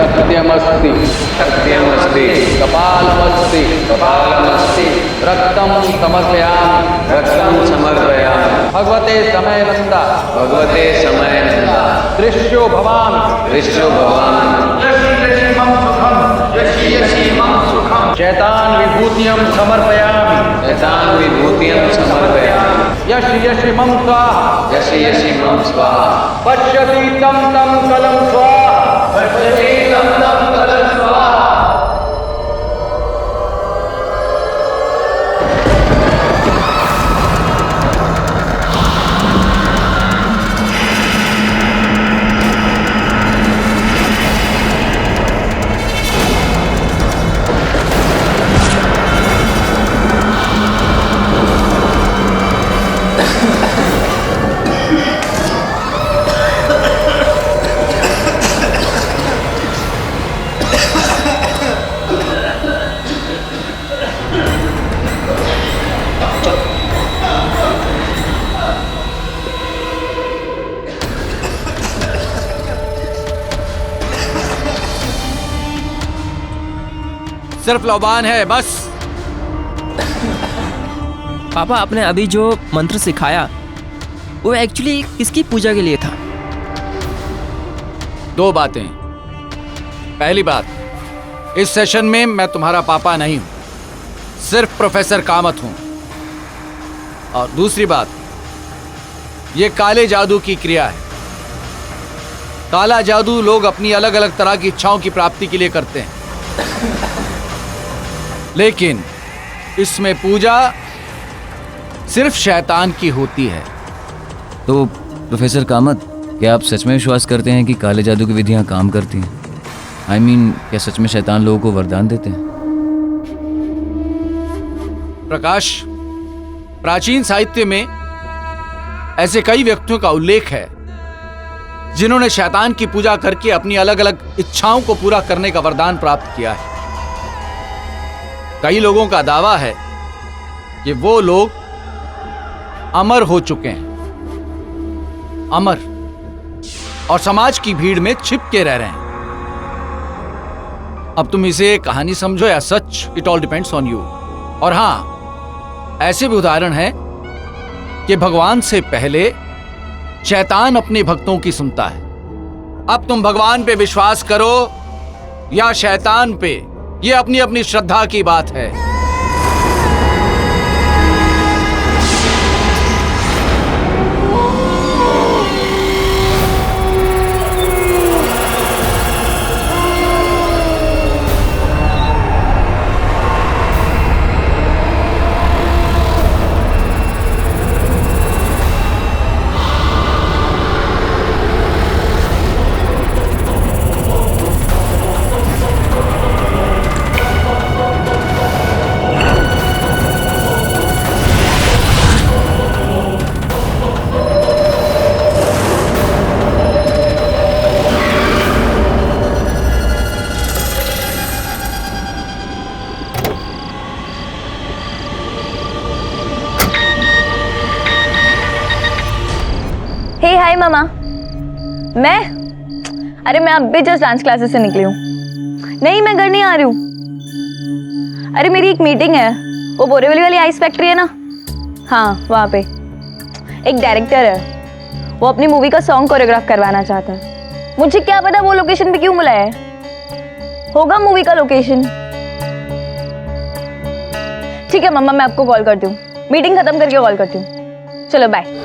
सत्यमस्ति सत्यमस्ति कपालमस्ति कपालमस्ति रक्तं समर्पयामि रक्तं समर्पयामि भगवते समयनन्दा भगवते समयनन्दा दृश्यो भवामि दृश्यो भवामि चैतान विभूतियं समर्पयामि यथां विभूतिं समर्पयामि यश यश मम स्वाहा यशि यशि मम स्वाहा पश्यति तं तं कलं स्वाहा पश्यति तं तं कलं स्वाहा। सिर्फ लौबान है बस। पापा, आपने अभी जो मंत्र सिखाया वो एक्चुअली किसकी पूजा के लिए था? दो बातें। पहली बात, इस सेशन में मैं तुम्हारा पापा नहीं हूं, सिर्फ प्रोफेसर कामत हूं। और दूसरी बात, ये काले जादू की क्रिया है। काला जादू लोग अपनी अलग अलग तरह की इच्छाओं की प्राप्ति के लिए करते हैं, लेकिन इसमें पूजा सिर्फ शैतान की होती है। तो प्रोफेसर कामत, क्या आप सच में विश्वास करते हैं कि काले जादू की विधियां काम करती हैं? I mean, क्या सच में शैतान लोगों को वरदान देते हैं? प्रकाश, प्राचीन साहित्य में ऐसे कई व्यक्तियों का उल्लेख है जिन्होंने शैतान की पूजा करके अपनी अलग अलग इच्छाओं को पूरा करने का वरदान प्राप्त किया है। कई लोगों का दावा है कि वो लोग अमर हो चुके हैं, अमर, और समाज की भीड़ में छिप के रह रहे हैं। अब तुम इसे कहानी समझो या सच, it all depends on you. और हां, ऐसे भी उदाहरण हैं कि भगवान से पहले शैतान अपने भक्तों की सुनता है। अब तुम भगवान पे विश्वास करो या शैतान पे, ये अपनी अपनी श्रद्धा की बात है। हे हाय मामा। अरे मैं अब भी जस्ट डांस क्लासेस से निकली हूँ। नहीं, मैं घर नहीं आ रही हूँ। अरे मेरी एक मीटिंग है, वो बोरीवली वाली आइस फैक्ट्री है ना, हाँ वहाँ पे एक डायरेक्टर है, वो अपनी मूवी का सॉन्ग कोरियोग्राफ करवाना चाहता है। मुझे क्या पता वो लोकेशन पे क्यों बुलाया है, होगा मूवी का लोकेशन। ठीक है मम्मा, मैं आपको कॉल करती हूँ, मीटिंग खत्म करके कॉल करती हूँ। चलो बाय।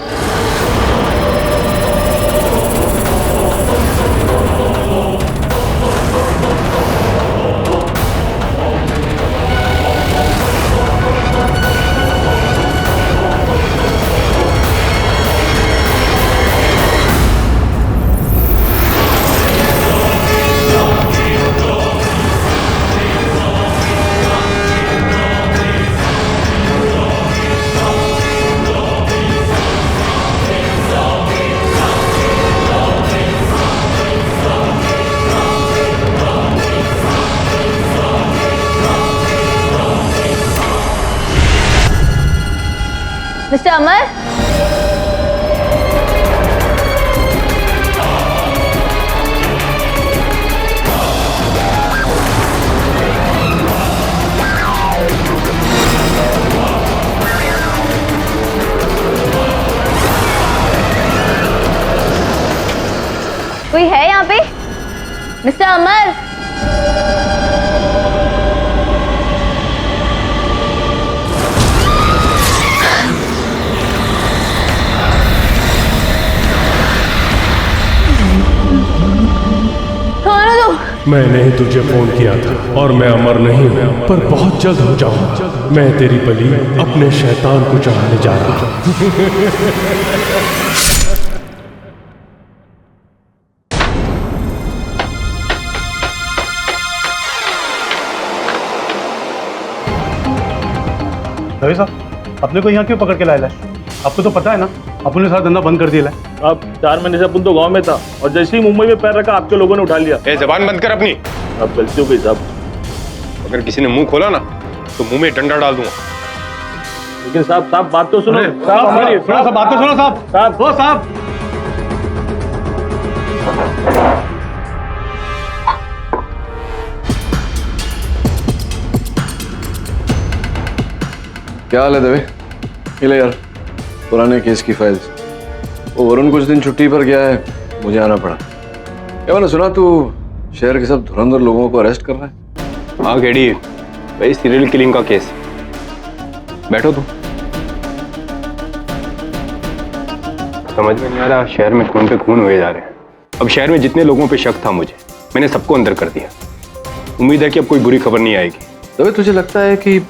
मिस्टर अमर, मिस्टर अमर, आने दो। मैंने ही तुझे फोन किया था और मैं अमर नहीं हूँ, पर बहुत जल्द हो जाऊंगा। मैं तेरी बलि अपने शैतान को चढ़ाने जा रहा हूँ। रवि साहब, अपने को यहाँ क्यों पकड़ के लाया है? आपको तो पता है ना, अपन ने सारा धंधा बंद कर दिया है। अब 4 महीने से अपन तो गांव में था और जैसे ही मुंबई में पैर रखा आपके लोगों ने उठा लिया। ए, जबान बंद कर अपनी। अब गलती हो गई साहब। अगर किसी ने मुंह खोला ना तो मुंह में डंडा डाल दूंगा। लेकिन साहब बात तो सुनो। साहब हमारी थोड़ा सा बात तो सुनो साहब। साहब ओ साहब, क्या हाल है दवे? ले यार, पुराने केस की फाइल्स। वो वरुण कुछ दिन छुट्टी पर गया है, मुझे आना पड़ा। क्या मैंने सुना तू शहर के सब धुरंधर लोगों को अरेस्ट कर रहा है? हाँ केडी, भाई सीरियल किलिंग का केस। बैठो तुम। समझ में नहीं आ रहा, शहर में खून पे खून हुए जा रहे हैं। अब शहर में जितने लोगों पे शक था मुझे, मैंने सबको अंदर कर दिया। उम्मीद है कि अब कोई बुरी खबर नहीं आएगी। दवे, तुझे लगता है कि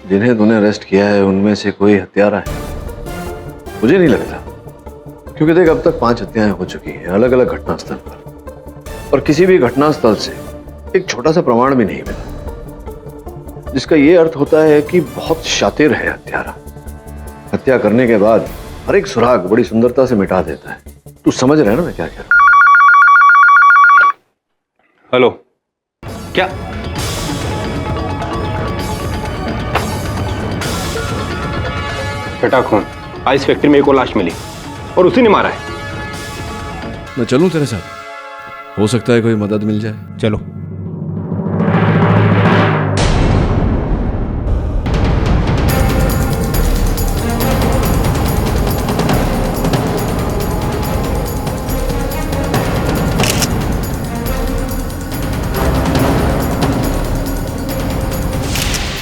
जिन्हें तूने अरेस्ट किया है उनमें से कोई हत्यारा है? मुझे नहीं लगता, क्योंकि देख अब तक 5 हत्याएं हो चुकी हैं अलग अलग घटनास्थल पर, और किसी भी घटनास्थल से एक छोटा सा प्रमाण भी नहीं मिला, जिसका यह अर्थ होता है कि बहुत शातिर है हत्यारा। हत्या करने के बाद हर एक सुराग बड़ी सुंदरता से मिटा देता है। तू समझ रहा है ना मैं क्या कह रहा हूं? हेलो, क्या छठा खून? आइस फैक्ट्री में एक और लाश मिली और उसी ने मारा है। मैं चलूं तेरे साथ? हो सकता है कोई मदद मिल जाए। चलो।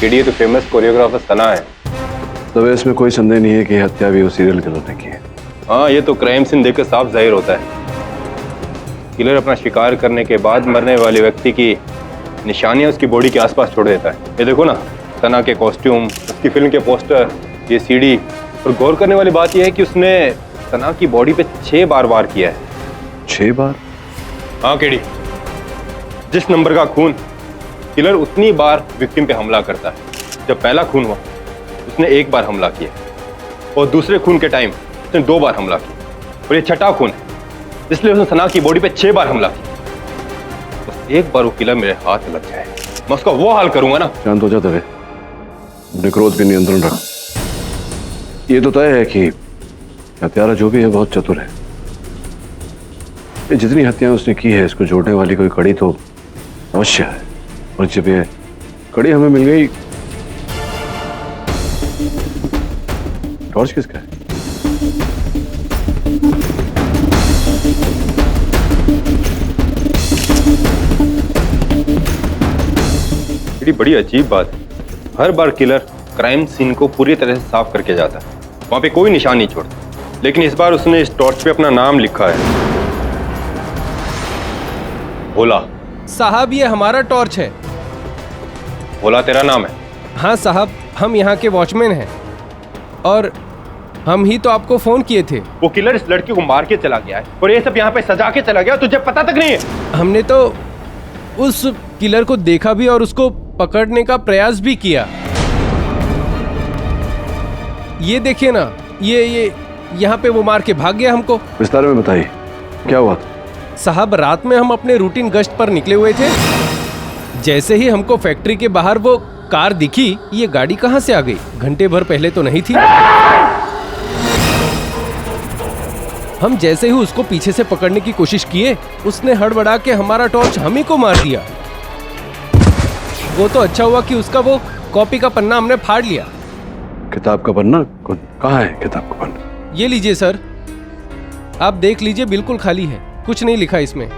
केडी, तो फेमस कोरियोग्राफर सना है। तो इसमें कोई संदेह नहीं है कि हत्या भी वो सीरियल किलर ने की है। हाँ, ये तो क्राइम सीन देखकर साफ जाहिर होता है। किलर अपना शिकार करने के बाद मरने वाले व्यक्ति की निशानियां उसकी बॉडी के आसपास छोड़ देता है। ये देखो ना, सना के कॉस्ट्यूम, उसकी फिल्म के पोस्टर, ये सीडी। और गौर करने वाली बात यह है कि उसने सना की बॉडी पे 6 बार वार किया है। 6 बार? हाँ केडी, जिस नंबर का खून, किलर उतनी बार विक्टिम पे हमला करता है। जब पहला खून हुआ उसने 1 बार हमला किया और दूसरे खून के टाइम उसने 2 बार हमला किया, और ये छठा खून है, इसलिए उसने सना की बॉडी पे 6 बार हमला किया। बस एक बार वो किलर मेरे हाथ लग जाए, मैं उसका वो हाल करूंगा ना। शांत हो जा दवे, अपने क्रोध पे नियंत्रण रख। ये तो तय है कि हत्यारा जो भी है बहुत चतुर है। ये जितनी हत्याएं उसने की है, इसको जोड़ने वाली कोई कड़ी तो अवश्य है, और जब ये कड़ी हमें मिल गई। टॉर्च किसका है? बड़ी अजीब बात है, हर बार किलर क्राइम सीन को पूरी तरह से साफ करके जाता है, वहां पे कोई निशान नहीं छोड़ता। लेकिन इस बार उसने इस टॉर्च पे अपना नाम लिखा है, भोला। साहब, ये हमारा टॉर्च है। भोला तेरा नाम है? हाँ साहब, हम यहाँ के वॉचमैन हैं और हम ही तो आपको फोन किए थे। वो किलर इस लड़की को मार के चला गया है और ये सब यहाँ पे सजा के चला गया, तुझे पता तक नहीं है? हमने तो उस किलर को देखा भी और उसको पकड़ने का प्रयास भी किया। ये देखिए ना, ये यहाँ पे वो मार के भाग गया हमको। विस्तार में बताइए, क्या हुआ? साहब, रात में हम अपने रूटीन गश्त पर निकले हुए थे। जैसे ही हमको फैक्ट्री के बाहर वो कार दिखी, ये गाड़ी कहाँ से आ गई? घंटे भर पहले तो नहीं थी। हम जैसे ही उसको पीछे से पकड़ने की कोशिश किए, उसने हड़बड़ा के हमारा टॉर्च हम ही को मार दिया। वो तो अच्छा हुआ कि उसका वो कॉपी का पन्ना हमने फाड़ लिया। किताब का पन्ना? कहाँ है किताब का पन्ना? ये लीजिए सर, आप देख लीजिए, बिल्कुल खाली है, कुछ नहीं लिखा इसमें।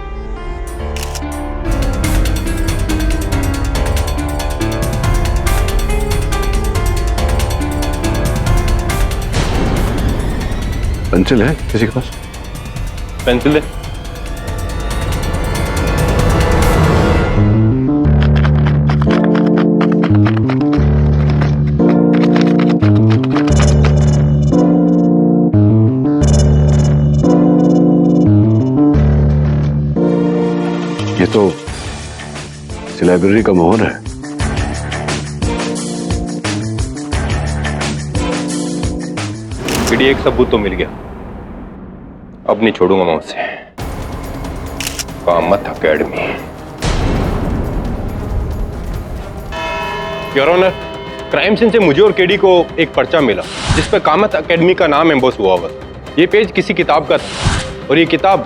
पेंसिल है किसी के पास? पेंसिल दे। ये तो इस लाइब्रेरी का मोहर है। एक सबूत तो मिल गया, अब नहीं छोड़ूंगा मैं उसे। Kamath academy. Your honour, crime scene से मुझे और केडी को एक पर्चा मिला जिस पर कामत एकेडमी का नाम एम्बोस हुआ हुआ। ये पेज किसी किताब का था और ये किताब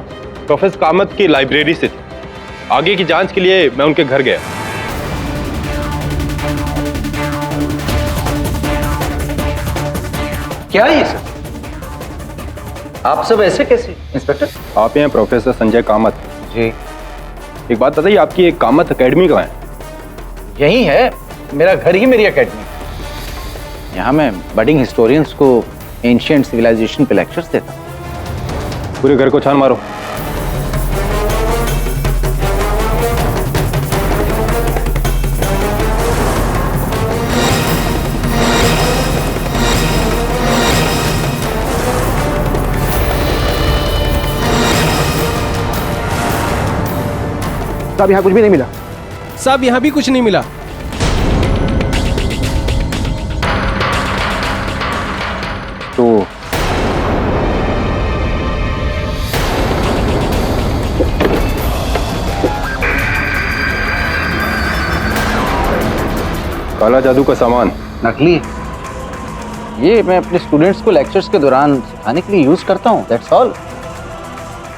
प्रोफेसर कामत की लाइब्रेरी से थी। आगे की जांच के लिए मैं उनके घर गया। क्या है ये सब? आप सब ऐसे कैसे इंस्पेक्टर? आप हैं प्रोफेसर संजय कामत जी। एक बात बताइए, आपकी एक कामत एकेडमी कहाँ है? यही है, मेरा घर ही मेरी एकेडमी। यहाँ मैं बडिंग हिस्टोरियंस को एंशिएंट सिविलाइजेशन पे लेक्चर्स देता हूँ। पूरे घर को छान मारो। साहब यहाँ कुछ भी नहीं मिला। साहब यहाँ भी कुछ नहीं मिला। तो काला जादू का सामान नकली। ये मैं अपने स्टूडेंट्स को लेक्चर्स के दौरान सिखाने के लिए यूज करता हूँ, दैट्स ऑल।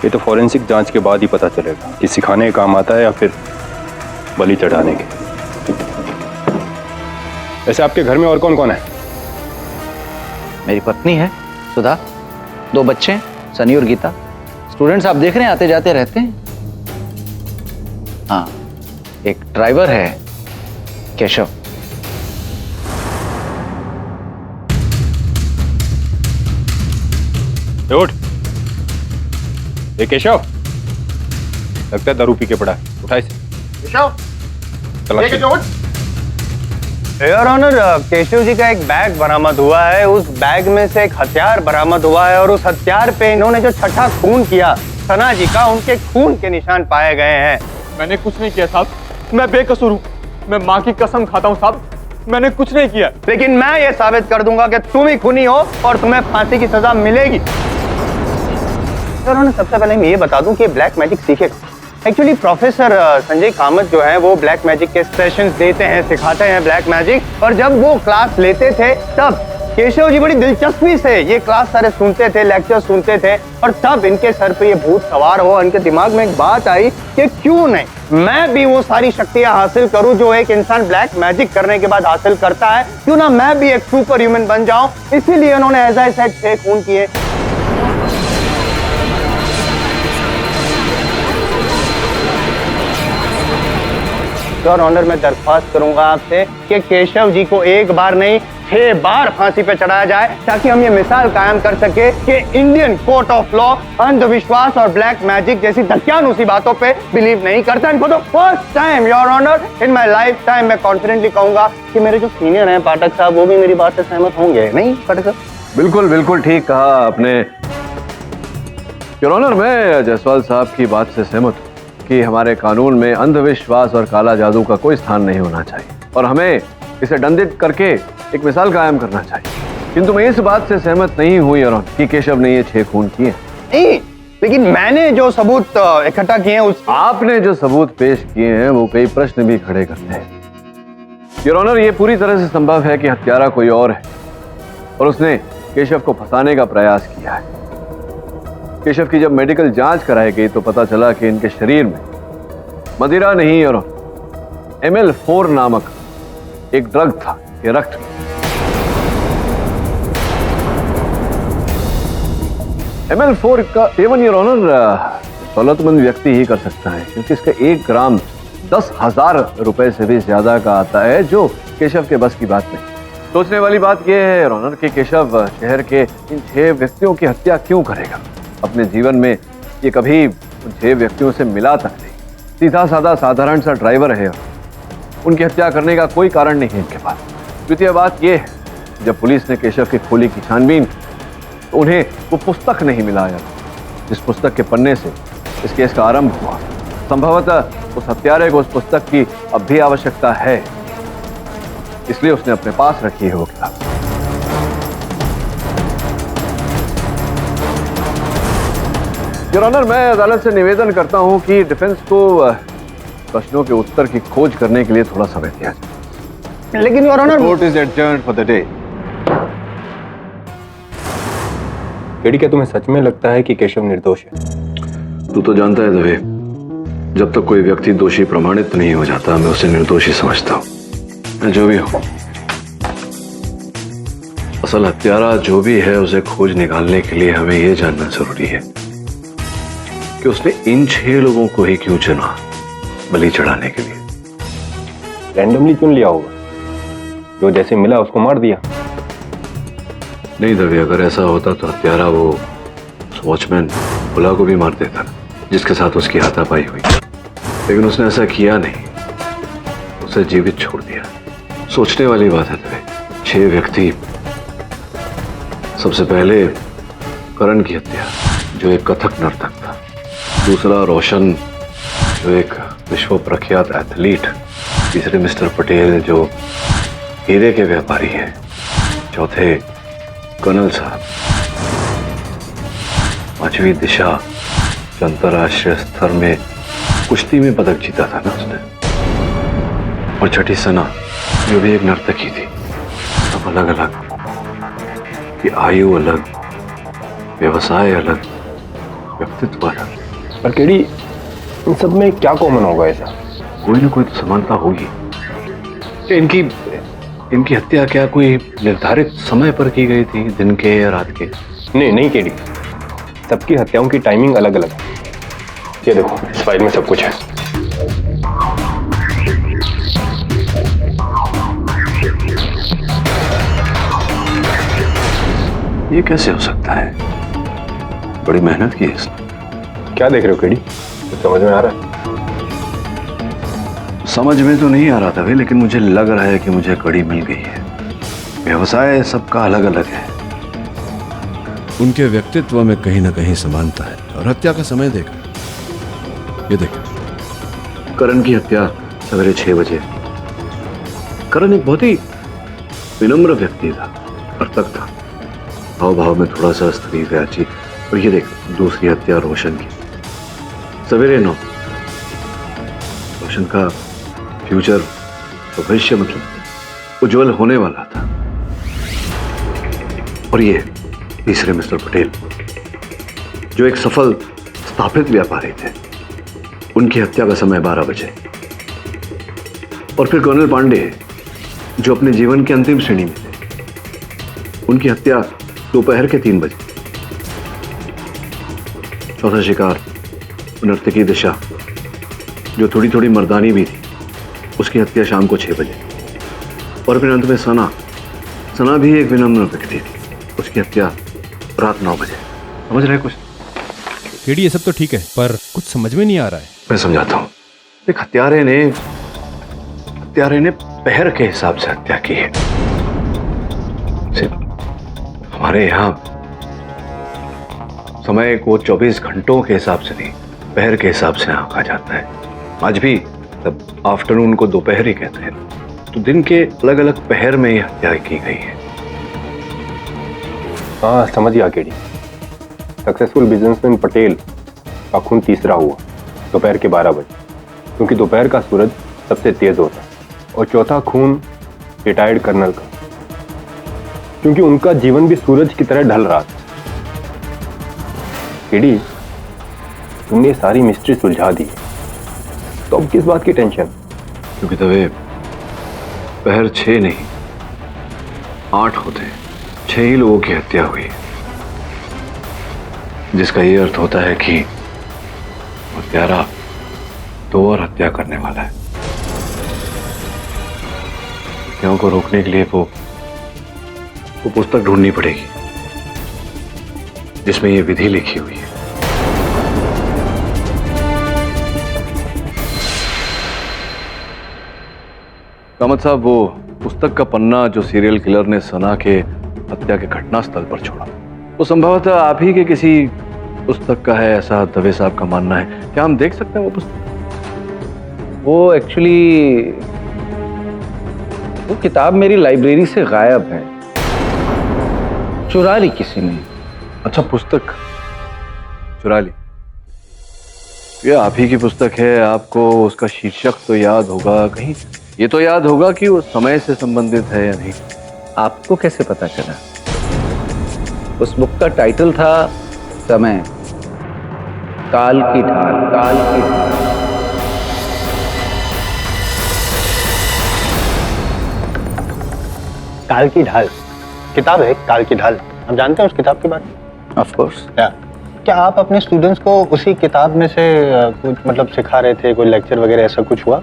ये तो फॉरेंसिक जांच के बाद ही पता चलेगा कि सिखाने के काम आता है या फिर बलि चढ़ाने के। वैसे आपके घर में और कौन कौन है? मेरी पत्नी है सुधा, 2 बच्चे हैं सनी और गीता। स्टूडेंट्स आप देख रहे हैं आते जाते रहते हैं। हाँ, एक ड्राइवर है केशव। उठ। ये केशव लगता है दारू पी के पड़ा है, उठा इसे। केशव, योर ऑनर, केशव जी का एक बैग बरामद हुआ है। उस बैग में से एक हथियार बरामद हुआ है और उस हथियार पे इन्होंने जो छठा खून किया सना जी का, उनके खून के निशान पाए गए हैं। मैंने कुछ नहीं किया साहब, मैं बेकसूर हूँ। मैं माँ की कसम खाता हूँ साहब, मैंने कुछ नहीं किया। लेकिन मैं ये साबित कर दूंगा कि तुम ही खूनी हो और तुम्हें फांसी की सजा मिलेगी। उन्होंने सबसे पहले मैं ये बता दूं कि ब्लैक मैजिक सीखेगा। एक्चुअली प्रोफेसर संजय कामत जो है वो ब्लैक मैजिक के सेशंस देते हैं, सिखाते हैं ब्लैक मैजिक। और जब वो क्लास लेते थे तब केशव जी बड़ी दिलचस्पी से ये क्लास सारे सुनते थे, लेक्चर सुनते थे। और तब इनके सर पे ये भूत सवार हो, इनके दिमाग में एक बात आई कि क्यों नहीं मैं भी वो सारी शक्तियां हासिल करूं जो एक इंसान ब्लैक मैजिक करने के बाद हासिल करता है। क्यों ना मैं भी एक सुपर ह्यूमन बन जाऊं। इसीलिए उन्होंने एज आई सेड 6 खून किए। योर ऑनर, मैं दरख्वास्त करूंगा आपसे कि केशव जी को एक बार नहीं 6 बार फांसी पे चढ़ाया जाए, ताकि हम ये मिसाल कायम कर सके कि इंडियन कोर्ट ऑफ लॉ अंधविश्वास और ब्लैक मैजिक जैसी धक्यानुसी बातों पे बिलीव नहीं करता। इनको तो first time your honour in my lifetime मैं कॉन्फिडेंटली कहूंगा कि मेरे जो सीनियर हैं पाठक साहब, वो भी मेरी बात से सहमत होंगे। नहीं पाठक साहब? बिल्कुल बिल्कुल ठीक कहा आपने योर ऑनर। मैं जायसवाल साहब की बात से सहमत हूँ कि हमारे कानून में अंधविश्वास और काला जादू का कोई स्थान नहीं होना चाहिए और हमें इसे दंडित करके एक मिसाल कायम करना चाहिए। किंतु मैं इस बात से सहमत नहीं हुई योर ऑनर कि केशव ने ये 6 खून किए। नहीं, लेकिन मैंने जो सबूत इकट्ठा किए हैं उस आपने जो सबूत पेश किए हैं वो कई प्रश्न भी खड़े करते हैं योर ऑनर। ये पूरी तरह से संभव है कि हत्यारा कोई और है और उसने केशव को फंसाने का प्रयास किया है। केशव की जब मेडिकल जांच कराई गई तो पता चला कि इनके शरीर में मदिरा नहीं और ML4 नामक एक ड्रग था, ये रक्त। ML4 का सेवन योर ऑनर दौलतमंद व्यक्ति ही कर सकता है, क्योंकि इसका 1 ग्राम 10,000 रुपए से भी ज्यादा का आता है, जो केशव के बस की बात नहीं। सोचने वाली बात यह है रॉनर कि केशव शहर के इन 6 व्यक्तियों की हत्या क्यों करेगा। अपने जीवन में ये कभी उन 6 व्यक्तियों से मिला तक नहीं। सीधा साधा साधारण सा ड्राइवर है। उनकी हत्या करने का कोई कारण नहीं है इनके पास। द्वितीय बात यह है, जब पुलिस ने केशव की खोली की छानबीन तो उन्हें वो पुस्तक नहीं मिला यार, जिस पुस्तक के पन्ने से इस केस का आरंभ हुआ। संभवतः उस हत्यारे को उस पुस्तक की अब भी आवश्यकता है, इसलिए उसने अपने पास रखी है वो किताब। योर ऑनर, मैं अदालत से निवेदन करता हूं कि डिफेंस को प्रश्नों के उत्तर की खोज करने के लिए थोड़ा समय दिया जाए। लेकिन your honour, court is adjourned for the day. KD, क्या तुम्हें सच में लगता है कि केशव निर्दोष है? तू तो जानता है दवे, जब तक कोई व्यक्ति दोषी प्रमाणित नहीं हो जाता मैं उसे निर्दोषी समझता हूं। मैं जो भी हूं, असल हत्यारा जो भी है उसे खोज निकालने के लिए हमें यह जानना जरूरी है कि उसने इन 6 लोगों को ही क्यों चुना बलि चढ़ाने के लिए। रैंडमली चुन लिया होगा, जो जैसे मिला उसको मार दिया। नहीं दवे, अगर ऐसा होता तो हत्यारा वो वॉचमैन भुला को भी मार देता जिसके साथ उसकी हाथापाई हुई, लेकिन उसने ऐसा किया नहीं, उसे जीवित छोड़ दिया। सोचने वाली बात है दवे। 6 व्यक्ति, सबसे पहले करण की हत्या जो एक कथक नर्तक था, दूसरा रोशन जो एक विश्व प्रख्यात एथलीट, तीसरे मिस्टर पटेल जो हीरे के व्यापारी हैं, चौथे कर्नल साहब, पांचवी दिशा जो अंतर्राष्ट्रीय स्तर में कुश्ती में पदक जीता था ना उसने, और छठी सना जो भी एक नर्तकी थी। सब अलग अलग, कि आयु अलग, व्यवसाय अलग, व्यक्तित्व अलग। पर केडी, इन सब में क्या कॉमन होगा ऐसा? कोई ना कोई तो समानता होगी। इनकी हत्या क्या कोई निर्धारित समय पर की गई थी, दिन के या रात के? नहीं केडी, सबकी हत्याओं की टाइमिंग अलग अलग है। ये देखो, इस फाइल में सब कुछ है। ये कैसे हो सकता है? बड़ी मेहनत की है इसने। क्या देख रहे हो केडी? कुछ समझ में आ रहा है? समझ में तो नहीं आ रहा था भाई, लेकिन मुझे लग रहा है कि मुझे कड़ी मिल गई है। व्यवसाय सबका अलग अलग है, उनके व्यक्तित्व में कहीं ना कहीं समानता है। और हत्या का समय देखा, ये देखो। करण की हत्या सवेरे 6 बजे। करण एक बहुत ही विनम्र व्यक्ति था, नर्तक था, भाव भाव में थोड़ा सा स्त्री व्याची। और ये देख, दूसरी हत्या रोशन की सवेरे 9। रोशन का फ्यूचर, भविष्य मतलब उज्जवल होने वाला था। और ये तीसरे मिस्टर पटेल जो एक सफल स्थापित व्यापारी थे, उनकी हत्या का समय 12 बजे। और फिर कर्नल पांडे जो अपने जीवन के अंतिम श्रेणी में थे, उनकी हत्या दोपहर के 3 बजे। चौथा शिकार नर्तकी दिशा जो थोड़ी थोड़ी मर्दानी भी थी, उसकी हत्या शाम को 6 बजे। और फिर अंत में सना भी एक विनम्र व्यक्ति थी, उसकी हत्या रात 9 बजे। समझ रहे कुछ? केडी, ये सब तो ठीक है, पर कुछ समझ में नहीं आ रहा है। मैं समझाता हूं। एक हत्यारे ने पहर के हिसाब से हत्या की है। सिर्फ हमारे यहां समय को 24 घंटों के हिसाब से नहीं, पहर के हिसाब से आंका जाता है। आज भी तब आफ्टरनून को दोपहर ही कहते हैं, तो दिन के अलग अलग पहर में यह हत्या की गई है। हाँ, समझ गया केडी। सक्सेसफुल बिजनेसमैन पटेल का खून तीसरा हुआ दोपहर के 12 बजे, क्योंकि दोपहर का सूरज सबसे तेज होता है। और चौथा खून रिटायर्ड कर्नल का, क्योंकि उनका जीवन भी सूरज की तरह ढल रहा था। केडी, तुमने सारी मिस्ट्री सुलझा दी, तो अब किस बात की टेंशन? क्योंकि तवे पहर 6 नहीं 8 होते, 6 ही लोगों की हत्या हुई, जिसका ये अर्थ होता है कि हत्यारा 2 और हत्या करने वाला है। हत्याओं को रोकने के लिए वो वो पुस्तक ढूंढनी पड़ेगी जिसमें ये विधि लिखी हुई है। कामत साहब, वो पुस्तक का पन्ना जो सीरियल किलर ने सना के हत्या के घटना स्थल पर छोड़ा, वो संभवतः आप ही के किसी पुस्तक का है, ऐसा दवे साहब का मानना है। क्या हम देख सकते हैं वो पुस्तक? वो एक्चुअली वो किताब मेरी लाइब्रेरी से गायब है, चुरा ली किसी ने। अच्छा, पुस्तक चुरा ली? ये आप ही की पुस्तक है, आपको उसका शीर्षक तो याद होगा, कहीं ये तो याद होगा कि वो समय से संबंधित है या नहीं। आपको कैसे पता चला? उस बुक का टाइटल था समय, काल की ढाल, काल की ढाल। काल की ढाल किताब है, काल की ढाल। हम जानते हैं उस किताब के बारे में? Of course. क्या आप अपने स्टूडेंट्स को उसी किताब में से कुछ मतलब सिखा रहे थे, कोई लेक्चर वगैरह ऐसा कुछ हुआ?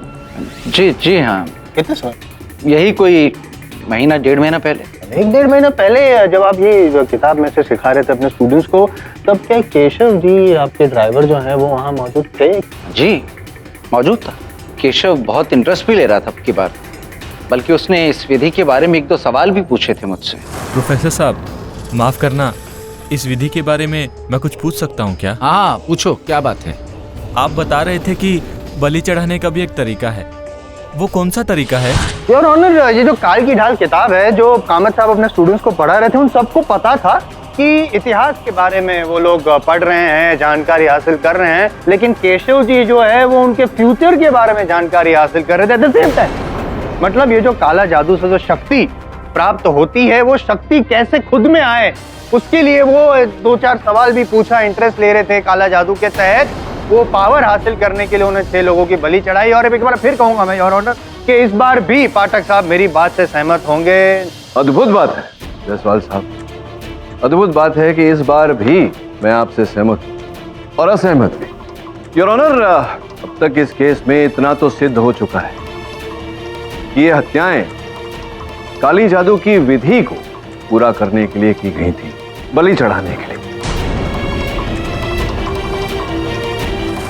जी हाँ। कितने समय? यही कोई महीना 1.5 महीना पहले। 1-1.5 महीना पहले जब आप ये किताब में से सिखा रहे थे अपने स्टूडेंट्स को, तब क्या केशव जी आपके ड्राइवर जो हैं वो वहाँ मौजूद थे? जी मौजूद था। केशव बहुत इंटरेस्ट भी ले रहा था आपकी बात, बल्कि उसने इस विधि के बारे में 1-2 सवाल भी पूछे थे मुझसे। प्रोफेसर साहब, माफ करना, इस विधि के बारे में मैं कुछ पूछ सकता हूँ क्या? हाँ पूछो, क्या बात है? आप बता रहे थे कि बलि चढ़ाने का भी एक तरीका है, वो कौन सा तरीका है? योर ऑनर, ये जो काल की ढाल किताब है जो कामत साहब अपने स्टूडेंट्स को पढ़ा रहे थे, उन सबको पता था कि इतिहास के बारे में वो लोग पढ़ रहे हैं, जानकारी हासिल कर रहे हैं, लेकिन केशव जी जो है वो उनके फ्यूचर के बारे में जानकारी हासिल कर रहे थे। एट द सेम टाइम, मतलब ये जो काला जादू से जो शक्ति प्राप्त होती है, वो शक्ति कैसे खुद में आए, उसके लिए वो 2-4 सवाल भी पूछा, इंटरेस्ट ले रहे थे। काला जादू के तहत वो पावर हासिल करने के लिए उन्हें 6 लोगों की बलि चढ़ाई। और एक बार फिर कहूंगा मैं योर ऑनर कि इस बार भी पाठक साहब मेरी बात से सहमत होंगे। अद्भुत बात है जायसवाल साहब, अद्भुत बात है कि इस बार भी मैं आपसे सहमत हूं और असहमत भी। योर ऑनर, अब तक इस केस में इतना तो सिद्ध हो चुका है कि ये हत्याएं काली जादू की विधि को पूरा करने के लिए की गई थी, बलि चढ़ाने के लिए।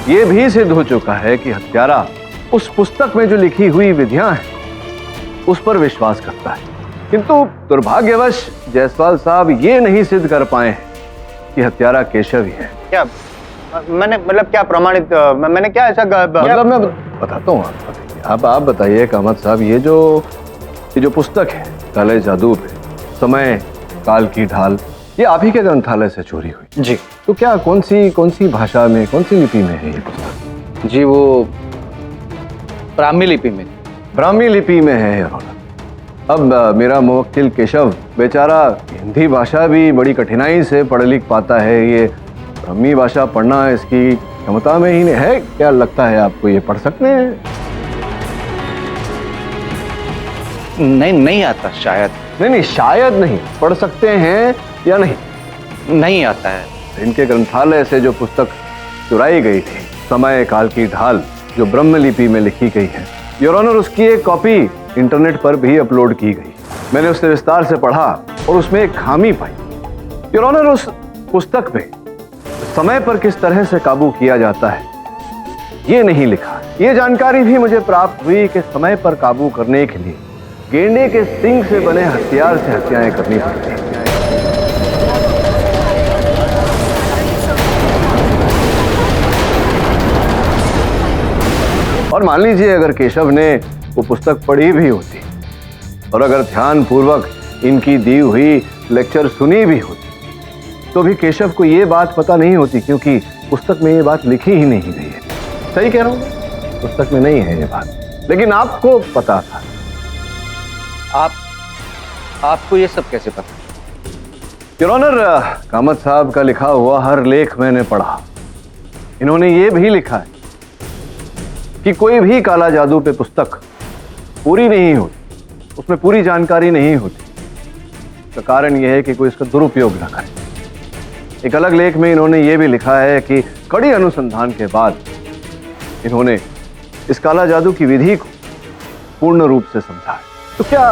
यह भी सिद्ध हो चुका है कि हत्यारा उस पुस्तक में जो लिखी हुई विधियां हैं उस पर विश्वास करता है, किंतु दुर्भाग्यवश जायसवाल साहब ये नहीं सिद्ध कर पाए हैं कि हत्यारा केशव ही है। क्या मैंने मतलब क्या प्रमाणित, मैंने क्या ऐसा मतलब मैं बताता हूँ आप बताइए कामत साहब, ये जो पुस्तक है काले जादू पे समय, काल की ढाल, ये आप ही के ग्रंथालय से चोरी हुई? जी। तो क्या कौन सी भाषा में, कौन सी लिपि में है ये पुस्तक? जी वो ब्राह्मी लिपि में। ब्राह्मी लिपि में है योर ऑनर। अब मेरा मुवक्किल केशव बेचारा हिंदी भाषा भी बड़ी कठिनाई से पढ़ लिख पाता है, ये ब्राह्मी भाषा पढ़ना इसकी क्षमता में ही नहीं है। क्या लगता है आपको, ये पढ़ सकते हैं? नहीं आता शायद। नहीं, शायद नहीं, पढ़ सकते हैं या नहीं? नहीं आता है। इनके ग्रंथालय से जो पुस्तक चुराई गई थी, समय, काल की ढाल, जो ब्रह्म लिपि में लिखी गई है, योर ऑनर, उसकी एक कॉपी इंटरनेट पर भी अपलोड की गई। मैंने उसे विस्तार से पढ़ा और उसमें एक खामी पाई। योर ऑनर, उस पुस्तक में समय पर किस तरह से काबू किया जाता है ये नहीं लिखा। ये जानकारी भी मुझे प्राप्त हुई कि समय पर काबू करने के लिए गेंडे के सींग से बने हथियार से हत्याएं करनी पड़ती हैं। और मान लीजिए अगर केशव ने वो पुस्तक पढ़ी भी होती और अगर ध्यान पूर्वक इनकी दी हुई लेक्चर सुनी भी होती, तो भी केशव को ये बात पता नहीं होती, क्योंकि पुस्तक में ये बात लिखी ही नहीं गई है। सही कह रहा हूं, पुस्तक में नहीं है ये बात, लेकिन आपको पता था। आपको ये सब कैसे पता? योर ऑनर, कामत साहब का लिखा हुआ हर लेख मैंने पढ़ा। इन्होंने ये भी लिखा है कि कोई भी काला जादू पे पुस्तक पूरी नहीं होती, उसमें पूरी जानकारी नहीं होती। इसका कारण यह है कि कोई इसका दुरुपयोग न करे। एक अलग लेख में इन्होंने ये भी लिखा है कि कड़ी अनुसंधान के बाद इन्होंने इस काला जादू की विधि को पूर्ण रूप से समझा है। तो क्या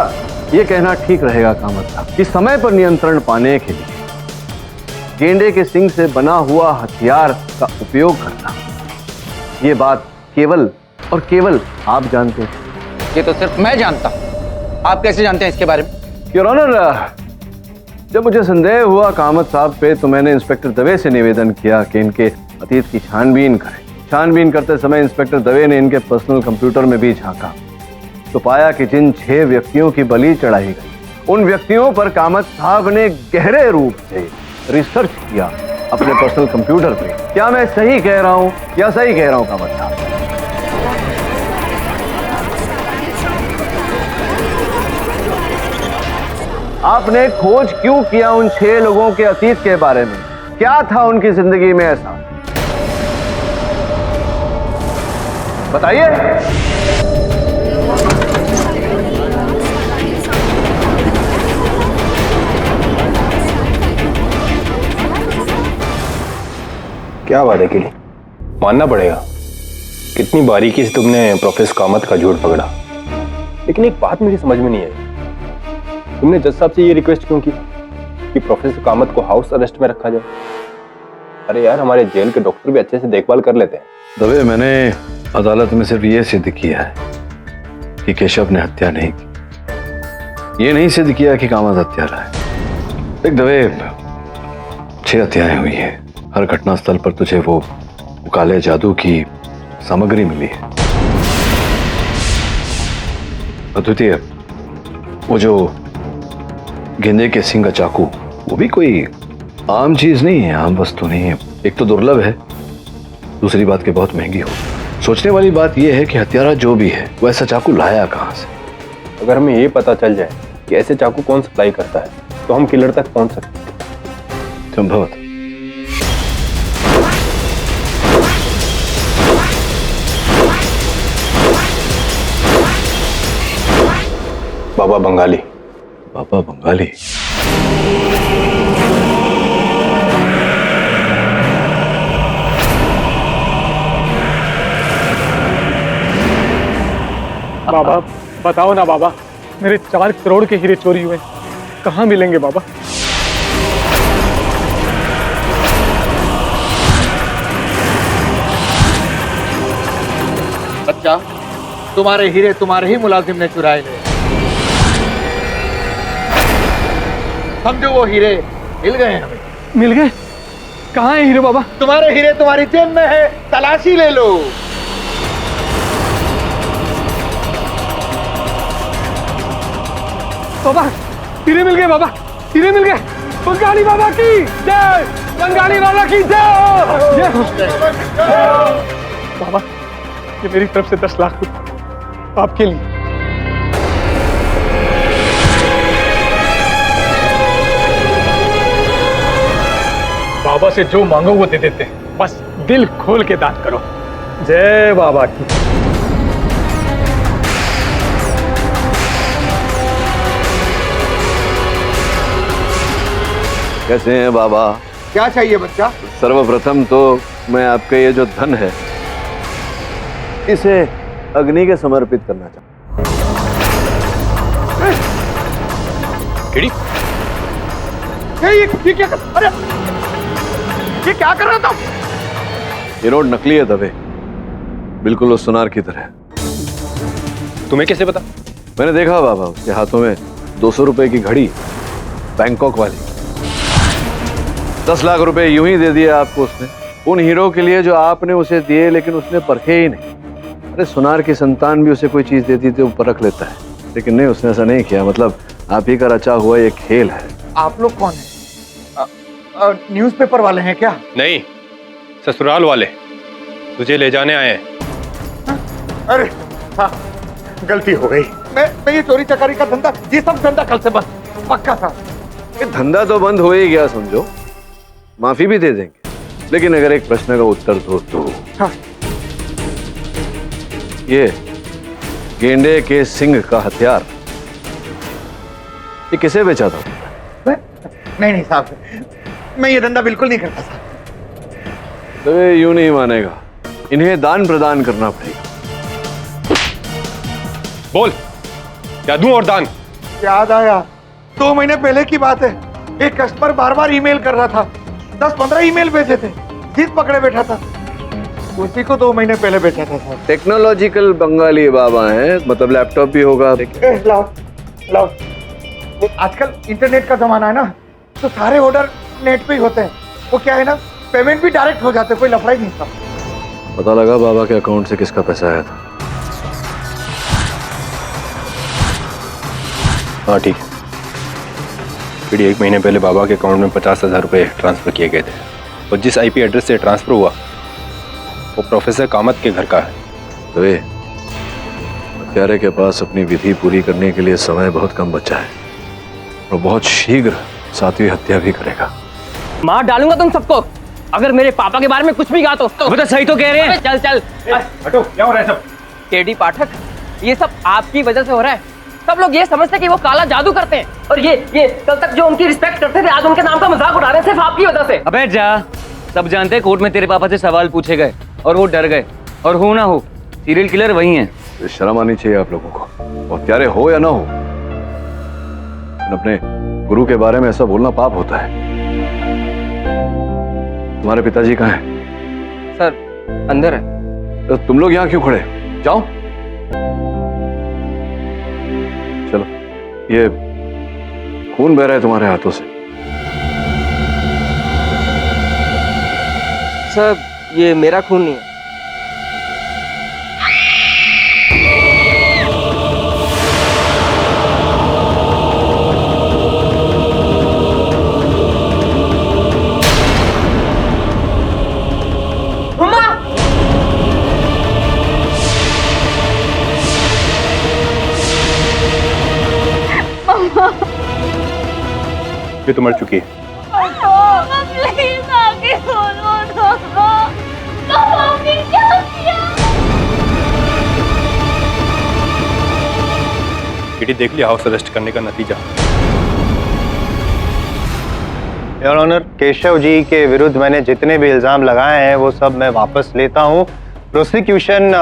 ये कहना ठीक रहेगा कामत साहब कि समय पर नियंत्रण पाने के लिए गेंडे के सिंग से बना हुआ हथियार का उपयोग करना, ये बात केवल और केवल आप जानते हैं। ये तो सिर्फ मैं जानता हूं, आप कैसे जानते हैं इसके बारे में? योर ऑनर, जब मुझे संदेह हुआ कामत साहब पे तो मैंने इंस्पेक्टर दवे से निवेदन किया कि इनके अतीत की छानबीन करें। छानबीन करते समय इंस्पेक्टर दवे ने इनके पर्सनल कंप्यूटर में भी झांका तो पाया कि जिन 6 व्यक्तियों की बलि चढ़ाई गई उन व्यक्तियों पर कामत साहब ने गहरे रूप से रिसर्च किया अपने पर्सनल कंप्यूटर पे। क्या मैं सही कह रहा हूं या सही कह रहा हूं कामत साहब? आपने खोज क्यों किया उन 6 लोगों के अतीत के बारे में? क्या था उनकी जिंदगी में ऐसा, बताइए। क्या बात है किली, मानना पड़ेगा कितनी बारीकी से तुमने प्रोफेसर कामत का झूठ पकड़ा। लेकिन एक बात मेरी समझ में नहीं आई, तुमने जज साहब से ये रिक्वेस्ट क्यों की कि प्रोफेसर कामत को हाउस अरेस्ट में रखा जाए? अरे यार, हमारे जेल के डॉक्टर भी अच्छे से देखभाल कर लेते हैं। दवे, मैंने अदालत में सिर्फ ये सिद्ध किया है कि केशव ने हत्या नहीं की, ये नहीं सिद्ध किया कि कामत हत्यारा है। देख दवे, 6 हत्याएं हुई है। हर घटनास्थल पर तुझे वो काले जादू की सामग्री मिली है। अद्वितीय, वो जो गेंदे के सिंग का चाकू, वो भी कोई आम चीज नहीं है, आम वस्तु नहीं है। एक तो दुर्लभ है, दूसरी बात कि बहुत महंगी हो। सोचने वाली बात यह है कि हत्यारा जो भी है वो ऐसा चाकू लाया कहां से। अगर हमें ये पता चल जाए कि ऐसे चाकू कौन सप्लाई करता है तो हम किलर तक पहुंच सकते हैं। संभवत। बाबा बंगाली। बाबा बंगाली? बाबा बताओ ना बाबा, मेरे 4 करोड़ के हीरे चोरी हुए, कहाँ मिलेंगे बाबा? बच्चा, तुम्हारे हीरे तुम्हारे ही मुलाजिम ने चुराए ले। समझो वो हीरे मिल गए हमें। मिल गए? कहाँ है हीरे बाबा? तुम्हारे हीरे तुम्हारी जेब में है, तलाशी ले लो। बाबा हीरे मिल गए, बाबा हीरे मिल गए। बंगाली बाबा की जय, बंगाली बाबा की जय। बाबा, ये मेरी तरफ से 10 लाख रुपए आपके लिए। बाबा से जो मांगो वो दे देते हैं, बस दिल खोल के दान करो। जय बाबा की। कैसे हैं बाबा? क्या चाहिए बच्चा? सर्वप्रथम तो मैं आपका ये जो धन है इसे अग्नि के समर्पित करना चाहता हूं। ये क्या कर? अरे ये क्या कर रहा था? ये नोट नकली है दवे, बिल्कुल उस सुनार की तरह। तुम्हें कैसे पता? मैंने देखा बाबा, उसके हाथों में 200 रुपए की घड़ी, बैंकॉक वाली। 10 लाख रुपए यूं ही दे दिए आपको उसने, उन हीरो के लिए जो आपने उसे दिए, लेकिन उसने परखे ही नहीं। अरे सुनार की संतान भी उसे कोई चीज देती थी वो परख लेता है, लेकिन नहीं, उसने ऐसा नहीं किया। मतलब आप ही का रचा हुआ ये खेल है। आप लोग कौन है? न्यूज़पेपर वाले हैं क्या? नहीं, ससुराल वाले तुझे ले जाने आए हैं। अरे हाँ, गलती हो गई। मैं ये चोरी चकारी का धंधा, ये सब धंधा कल से बंद, पक्का था। ये धंधा तो बंद हो ही गया समझो, माफी भी दे देंगे, लेकिन अगर एक प्रश्न का उत्तर दो तो। हाँ। ये गेंडे के सिंग का हथियार ये किसे बेचा था? नहीं साहब, मैं ये धंधा बिल्कुल नहीं करता साहब। तो यूं नहीं मानेगा, इन्हें दान प्रदान करना पड़ेगा। बोल, क्या दूं और दान? याद आया, 2 महीने पहले की बात है। एक कस्टमर बार बार ईमेल कर रहा था, 10-15 ईमेल भेजे थे, जीत पकड़े बैठा था। उसी को 2 महीने पहले बेचा था सर। टेक्नोलॉजिकल बंगाली बाबा हैं, मतलब लैपटॉप भी होगा। लाओ लाओ, वो आजकल इंटरनेट का जमाना है ना, तो सारे ऑर्डर नेट पे ही होते हैं। वो क्या है ना, पेमेंट भी डायरेक्ट हो जाते, कोई लफड़ा ही नहीं था। पता लगा बाबा के अकाउंट से किसका पैसा आया था? हाँ ठीक है। फिर 1 महीने पहले बाबा के अकाउंट में 50,000 रुपये ट्रांसफ़र किए गए थे और जिस IP एड्रेस से ट्रांसफ़र हुआ वो प्रोफेसर कामत के घर का है। तो ये हत्यारे के पास अपनी विधि पूरी करने के लिए समय बहुत कम बचा है और बहुत शीघ्र 7वीं हत्या भी करेगा। मार डालूंगा तुम सबको अगर मेरे पापा के बारे में कुछ भी कहा तो। वो तो सही तो कह रहे हैं। चल चल हटो, क्या हो रहा है सब? केडी पाठक, ये सब आपकी वजह से हो रहा है। सब लोग ये समझते हैं कि वो काला जादू करते हैं और ये कल तक जो उनकी रिस्पेक्ट करते थे आज उनके नाम का मजाक उड़ा रहे हैं सिर्फ आपकी वजह से। अबे जा, सब जानते हैं कोर्ट में तेरे पापा से सवाल पूछे गए और वो डर गए, और हो ना हो सीरियल किलर वही हैं। तो शर्म आनी चाहिए आप लोगों को, और हत्यारे हो या ना हो, अपने गुरु के बारे में ऐसा बोलना पाप होता है। तुम्हारे पिताजी कहाँ हैं? सर अंदर है। तो तुम लोग यहाँ क्यों खड़े? जाओ चलो, ये खून बह रहा है तुम्हारे हाथों से। सर ये मेरा खून नहीं है। ये तो मर चुकी है। प्लीज आगे बोलो तो आपने क्या किया? किटी देख लिया हाउस अरेस्ट करने का नतीजा। योर ऑनर, केशव जी के विरुद्ध मैंने जितने भी इल्जाम लगाए हैं वो सब मैं वापस लेता हूं। प्रोसिक्यूशन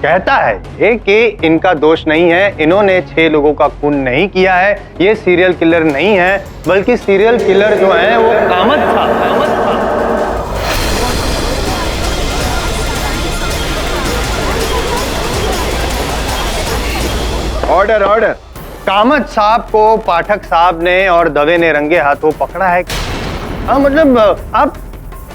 कहता है ये कि इनका दोष नहीं है, इन्होंने 6 लोगों का खून नहीं किया है, ये सीरियल किलर नहीं है, बल्कि सीरियल किलर जो है वो कामत था। Order order. कामत साहब को पाठक साहब ने और दवे ने रंगे हाथों पकड़ा है। हाँ मतलब आप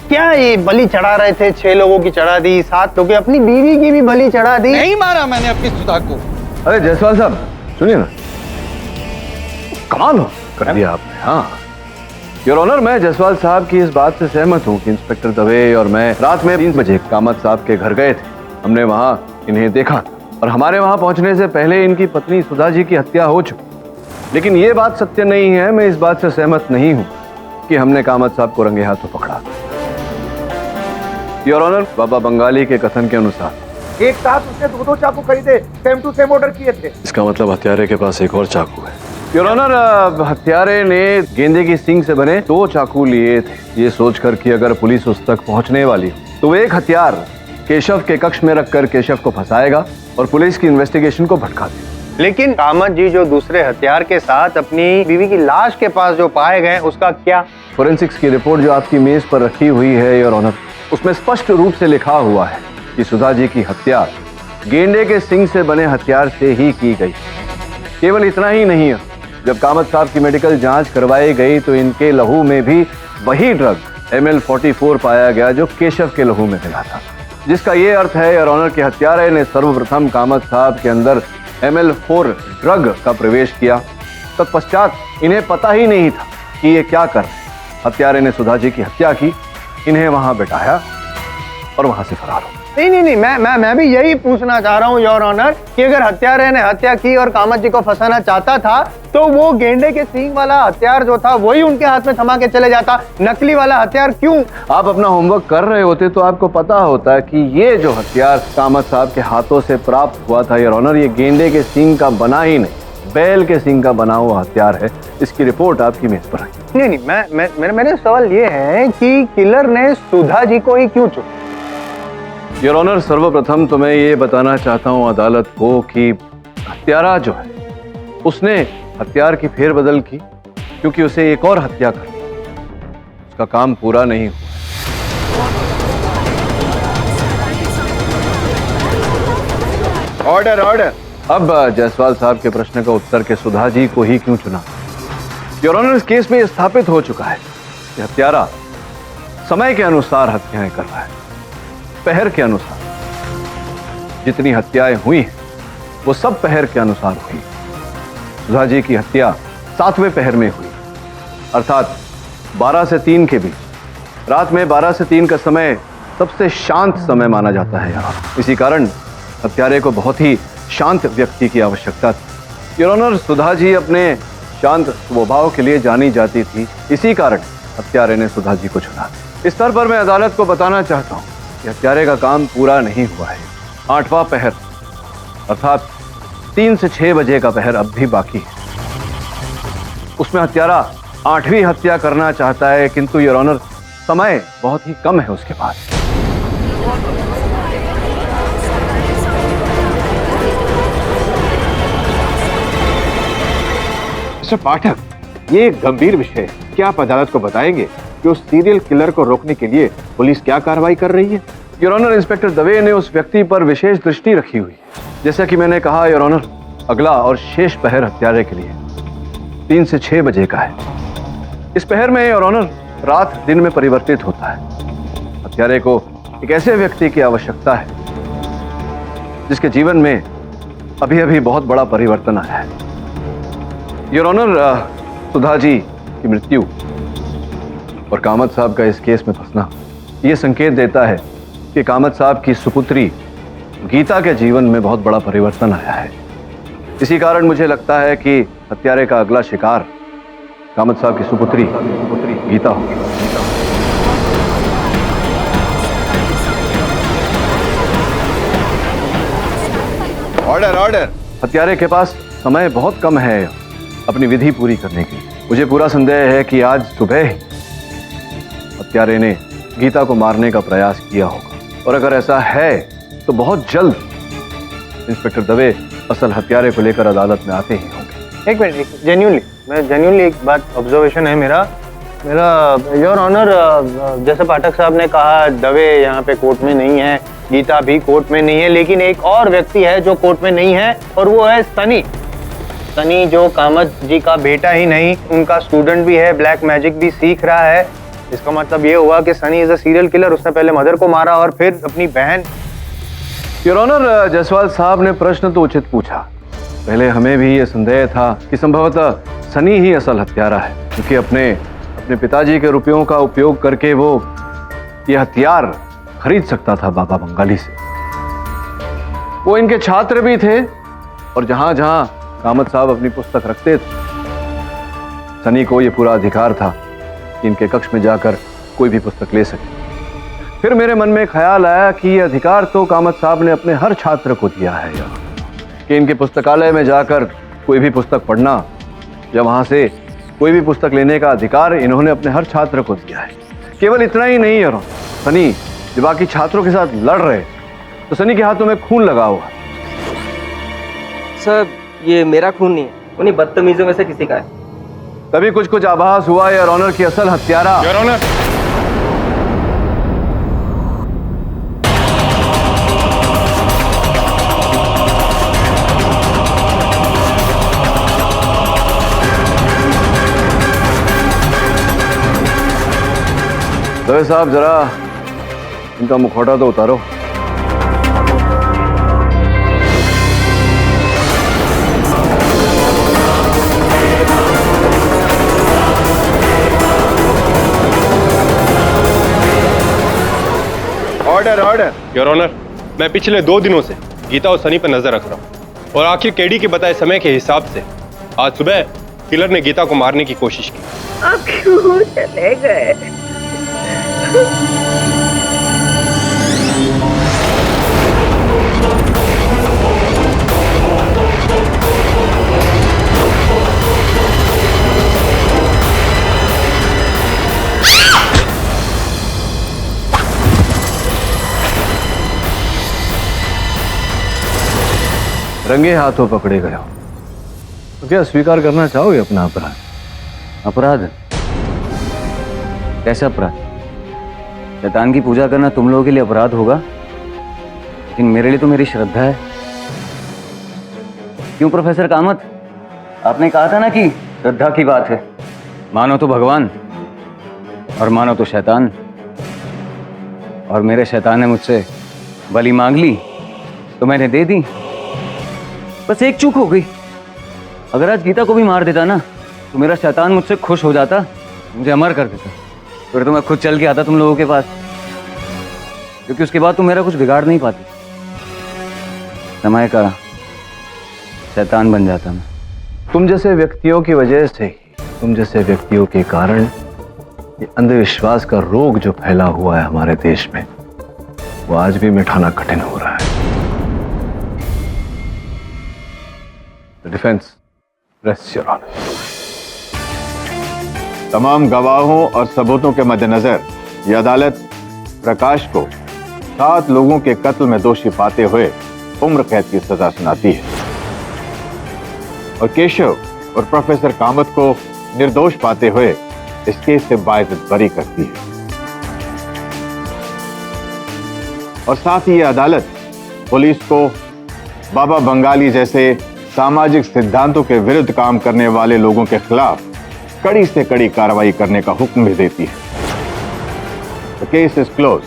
क्या ये बलि चढ़ा रहे थे? 6 लोगों की चढ़ा दी, 7 लोगों की, अपनी बीवी की भी बलि चढ़ा दी। नहीं मारा मैंने अपनी सुधा को। अरे जायसवाल साहब सुनिए ना, कमाल हो कर दिया आपने। हाँ योर ऑनर, मैं जायसवाल साहब की इस बात से सहमत हूँ कि इंस्पेक्टर दवे और मैं रात में 3 बजे कामत साहब के घर गए थे। हमने वहाँ इन्हें देखा और हमारे वहाँ पहुँचने से पहले इनकी पत्नी सुधा जी की हत्या हो चुकी। लेकिन ये बात सत्य नहीं है, मैं इस बात से सहमत नहीं हूँ कि हमने कामत साहब को रंगे हाथों पकड़ा। योर ऑनर, बाबा बंगाली के कथन के अनुसार एक साथ उसने 2-2 चाकू खरीदे, सेम टू सेम ऑर्डर किए थे। इसका मतलब हत्यारे के पास एक और चाकू है। योर ऑनर, हत्यारे ने गेंदे की सींग से बने 2 चाकू लिए थे, ये सोचकर कि अगर पुलिस उस तक पहुंचने वाली हो तो वो एक हथियार केशव के कक्ष में रखकर केशव को फंसाएगा और पुलिस की इन्वेस्टिगेशन को भटका देगा। लेकिन कामत जी जो दूसरे हथियार के साथ अपनी बीवी की लाश के पास जो पाए गए उसका क्या? फोरेंसिक्स की रिपोर्ट जो आपकी मेज पर रखी हुई है योर ऑनर, उसमें स्पष्ट रूप से लिखा हुआ है कि सुधा जी की हत्या गेंडे के सींग से बने हथियार से ही की गई। केवल इतना ही नहीं है, जब कामत साहब की मेडिकल जांच करवाई गई तो इनके लहू में भी वही ड्रग ML44 पाया गया जो केशव के लहू में मिला था, जिसका ये अर्थ है योर ऑनर कि हत्यारे ने सर्वप्रथम कामत साहब के अंदर ML4 ड्रग का प्रवेश किया। तत्पश्चात इन्हें पता ही नहीं था कि ये क्या कर रहे। हत्यारे ने सुधा जी की हत्या की, इन्हें वहां बिठाया और वहां से फरार हो। नहीं, मैं भी यही पूछना चाह रहा हूँ योर ऑनर कि अगर हत्यारे ने हत्या की और कामत जी को फंसाना चाहता था तो वो गेंडे के सींग वाला हथियार जो था वही उनके हाथ में थमा के चले जाता, नकली वाला हथियार क्यों? आप अपना होमवर्क कर रहे होते तो आपको पता होता कि ये जो हथियार कामत साहब के हाथों से प्राप्त हुआ था योर ऑनर, ये गेंडे के सींग का बना ही नहीं, बैल के सींग का बना हुआ हथियार है। इसकी रिपोर्ट आपकी मेज पर है। नहीं, मेरे सवाल ये है कि किलर ने सुधा जी को ही क्यों चुना? योर ऑनर, सर्वप्रथम तो मैं ये बताना चाहता हूँ अदालत को कि हत्यारा जो है उसने हथियार की फेरबदल की क्योंकि उसे एक और हत्या करनी, उसका काम पूरा नहीं हुआ। Order order. अब जायसवाल साहब के प्रश्न का उत्तर के सुधा जी को ही क्यों चुना? योर ऑनर, इस केस में यह स्थापित हो चुका है कि हत्यारा समय के अनुसार हत्याएं कर रहा है, पहर के अनुसार। जितनी हत्याएं हुई हैं वो सब पहर के अनुसार हुई। सुधा जी की हत्या 7वें पहर में हुई, अर्थात 12 से 3 के बीच। रात में 12 से 3 का समय सबसे शांत समय माना जाता है यहाँ। इसी कारण हत्यारे को बहुत ही शांत व्यक्ति की आवश्यकता थी। योर ऑनर, सुधा जी अपने शांत स्वभाव के लिए जानी जाती थी, इसी कारण हत्यारे ने सुधा जी को चुना। इस स्तर पर मैं अदालत को बताना चाहता हूँ कि हत्यारे का काम पूरा नहीं हुआ है। 8वां पहर अर्थात 3 से 6 बजे का पहर अब भी बाकी है। उसमें हत्यारा 8वीं हत्या करना चाहता है, किंतु योर ऑनर समय बहुत ही कम है उसके पास। मिस्टर पाठक, ये एक गंभीर विषय है। क्या आप अदालत को बताएंगे कि उस सीरियल किलर को रोकने के लिए पुलिस क्या कार्रवाई कर रही है? योर ऑनर, इंस्पेक्टर दवे ने उस व्यक्ति पर विशेष दृष्टि रखी हुई है। जैसा कि मैंने कहा योर ऑनर, अगला और शेष पहर हत्यारे के लिए 3 से 6 बजे का है। इस पहर में योर ऑनर रात दिन में परिवर्तित होता है। हत्यारे को एक ऐसे व्यक्ति की आवश्यकता है जिसके जीवन में अभी अभी बहुत बड़ा परिवर्तन आया है। योर ऑनर, सुधा जी की मृत्यु और कामत साहब का इस केस में फंसना यह संकेत देता है कि कामत साहब की सुपुत्री गीता के जीवन में बहुत बड़ा परिवर्तन आया है। इसी कारण मुझे लगता है कि हत्यारे का अगला शिकार कामत साहब की सुपुत्री गीता होगी। Order order. हत्यारे के पास समय बहुत कम है अपनी विधि पूरी करने की। मुझे पूरा संदेह है कि आज सुबह ही हत्यारे ने गीता को मारने का प्रयास किया होगा, और अगर ऐसा है तो बहुत जल्द इंस्पेक्टर दवे असल हत्यारे को लेकर अदालत में आते ही होंगे। एक मिनट, जेन्युइनली एक बात ऑब्जर्वेशन है मेरा योर ऑनर, जैसे पाठक साहब ने कहा दवे यहाँ पे कोर्ट में नहीं है, गीता भी कोर्ट में नहीं है, लेकिन एक और व्यक्ति है जो कोर्ट में नहीं है और वो है सनी। सनी जो कामत जी का बेटा ही नहीं, उनका स्टूडेंट भी है, ब्लैक मैजिक भी सीख रहा है। इसका मतलब ये हुआ कि Sunny is a serial killer. उसने पहले मदर को मारा और फिर अपनी बहन। योर ऑनर, जायसवाल साहब ने प्रश्न तो उचित पूछा। पहले हमें भी ये संदेह था कि संभवतः सनी ही असल हत्यारा है, क्योंकि अपने पिताजी के रुपयों का उपयोग करके वो ये हथियार खरीद सकता था बाबा बंगाली से। वो इनके छात्र भी थे और जहां जहां कामत साहब अपनी पुस्तक रखते थे, सनी को ये पूरा अधिकार था कि इनके कक्ष में जाकर कोई भी पुस्तक ले सके। फिर मेरे मन में ख्याल आया कि ये अधिकार तो कामत साहब ने अपने हर छात्र को दिया है कि इनके पुस्तकालय में जाकर कोई भी पुस्तक पढ़ना या वहां से कोई भी पुस्तक लेने का अधिकार इन्होंने अपने हर छात्र को दिया है। केवल इतना ही नहीं है, सनी जब बाकी छात्रों के साथ लड़ रहे तो सनी के हाथों में खून लगा हुआ। सर, ये मेरा खून नहीं है, उन्हीं बदतमीजों में से किसी का है। तभी कुछ आभास हुआ योर ऑनर की असल हत्यारा। योर ऑनर, दवे साहब जरा इनका मुखौटा तो उतारो। Order order. योर ऑनर, मैं पिछले 2 दिनों से गीता और सनी पर नजर रख रहा हूँ और आखिर केडी के बताए समय के हिसाब से आज सुबह किलर ने गीता को मारने की कोशिश की। आप क्यों चले गए? रंगे हाथों पकड़े गए हो। तो क्या स्वीकार करना चाहोगे अपना अपराध? अपराध? कैसा अपराध? शैतान की पूजा करना तुम लोगों के लिए अपराध होगा, लेकिन मेरे लिए तो मेरी श्रद्धा है। क्यों प्रोफेसर कामत, आपने कहा था ना कि श्रद्धा की बात है। मानो तो भगवान और मानो तो शैतान, और मेरे शैतान ने मुझसे बलि मांग ली तो मैंने दे दी। बस एक चूक हो गई, अगर आज गीता को भी मार देता ना तो मेरा शैतान मुझसे खुश हो जाता, मुझे अमर कर देता। फिर तो मैं खुद चल के आता तुम लोगों के पास, क्योंकि उसके बाद तुम मेरा कुछ बिगाड़ नहीं पाते। समय का शैतान बन जाता मैं। तुम जैसे व्यक्तियों की वजह से ही, तुम जैसे व्यक्तियों के कारण ये अंधविश्वास का रोग जो फैला हुआ है हमारे देश में, वो आज भी मिटाना कठिन हो रहा है। Defence, rest your honour. तमाम गवाहों और सबूतों के मद्देनजर यह अदालत प्रकाश को 7 लोगों के कत्ल में दोषी पाते हुए उम्र कैद की सजा सुनाती है और केशव और प्रोफेसर कामत को निर्दोष पाते हुए इस केस से बाइज्जत बरी करती है। और साथ ही यह अदालत पुलिस को बाबा बंगाली जैसे सामाजिक सिद्धांतों के विरुद्ध काम करने वाले लोगों के खिलाफ कड़ी से कड़ी कार्रवाई करने का हुक्म भी देती है। The case is close.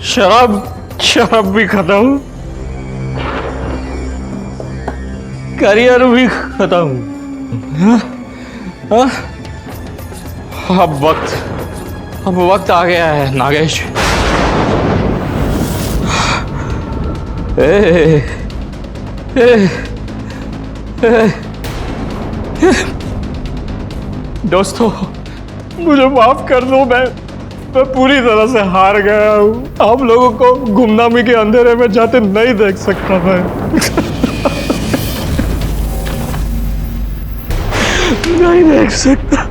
शराब भी खाता हूँ, करियर भी खत्म। अब वक्त आ गया है नागेश। दोस्तों मुझे माफ कर दो, मैं पूरी तरह से हार गया हूँ। आप लोगों को गुमनामी के अंधेरे में जाते नहीं देख सकता मैं। नहीं देख सकता।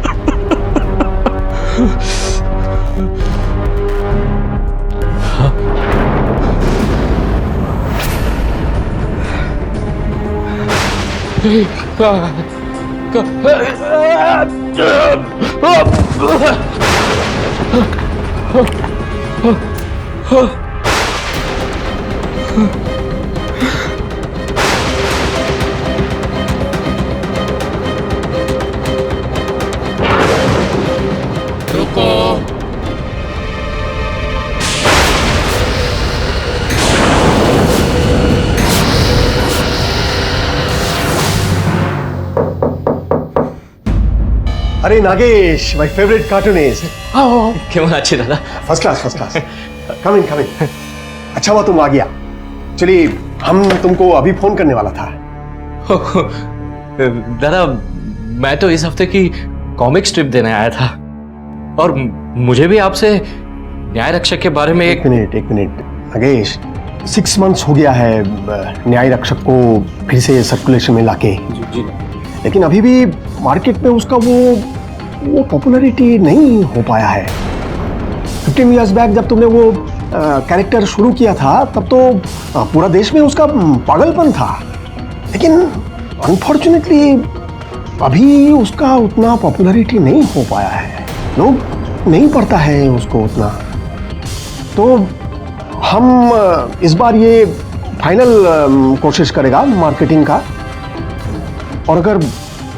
रुको। अरे नागेश, माय फेवरेट कार्टूनिस्ट। क्यों अच्छी दादा? First class. Come in. अच्छा हुआ तुम आ गया। चलिए, हम तुमको अभी फोन करने वाला था। दादा मैं तो इस हफ्ते की कॉमिक स्ट्रिप देने आया था और मुझे भी आपसे न्याय रक्षक के बारे में एक मिनट नागेश, 6 मंथ्स हो गया है न्याय रक्षक को फिर से सर्कुलेशन में लाके। लेकिन अभी भी मार्केट में उसका वो पॉपुलैरिटी नहीं हो पाया है। 15 इयर्स बैक जब तुमने वो कैरेक्टर शुरू किया था तब तो पूरा देश में उसका पागलपन था, लेकिन अनफॉर्चुनेटली अभी उसका उतना पॉपुलैरिटी नहीं हो पाया है। लोग नहीं पढ़ता है उसको उतना। तो हम इस बार ये फाइनल कोशिश करेगा मार्केटिंग का, और अगर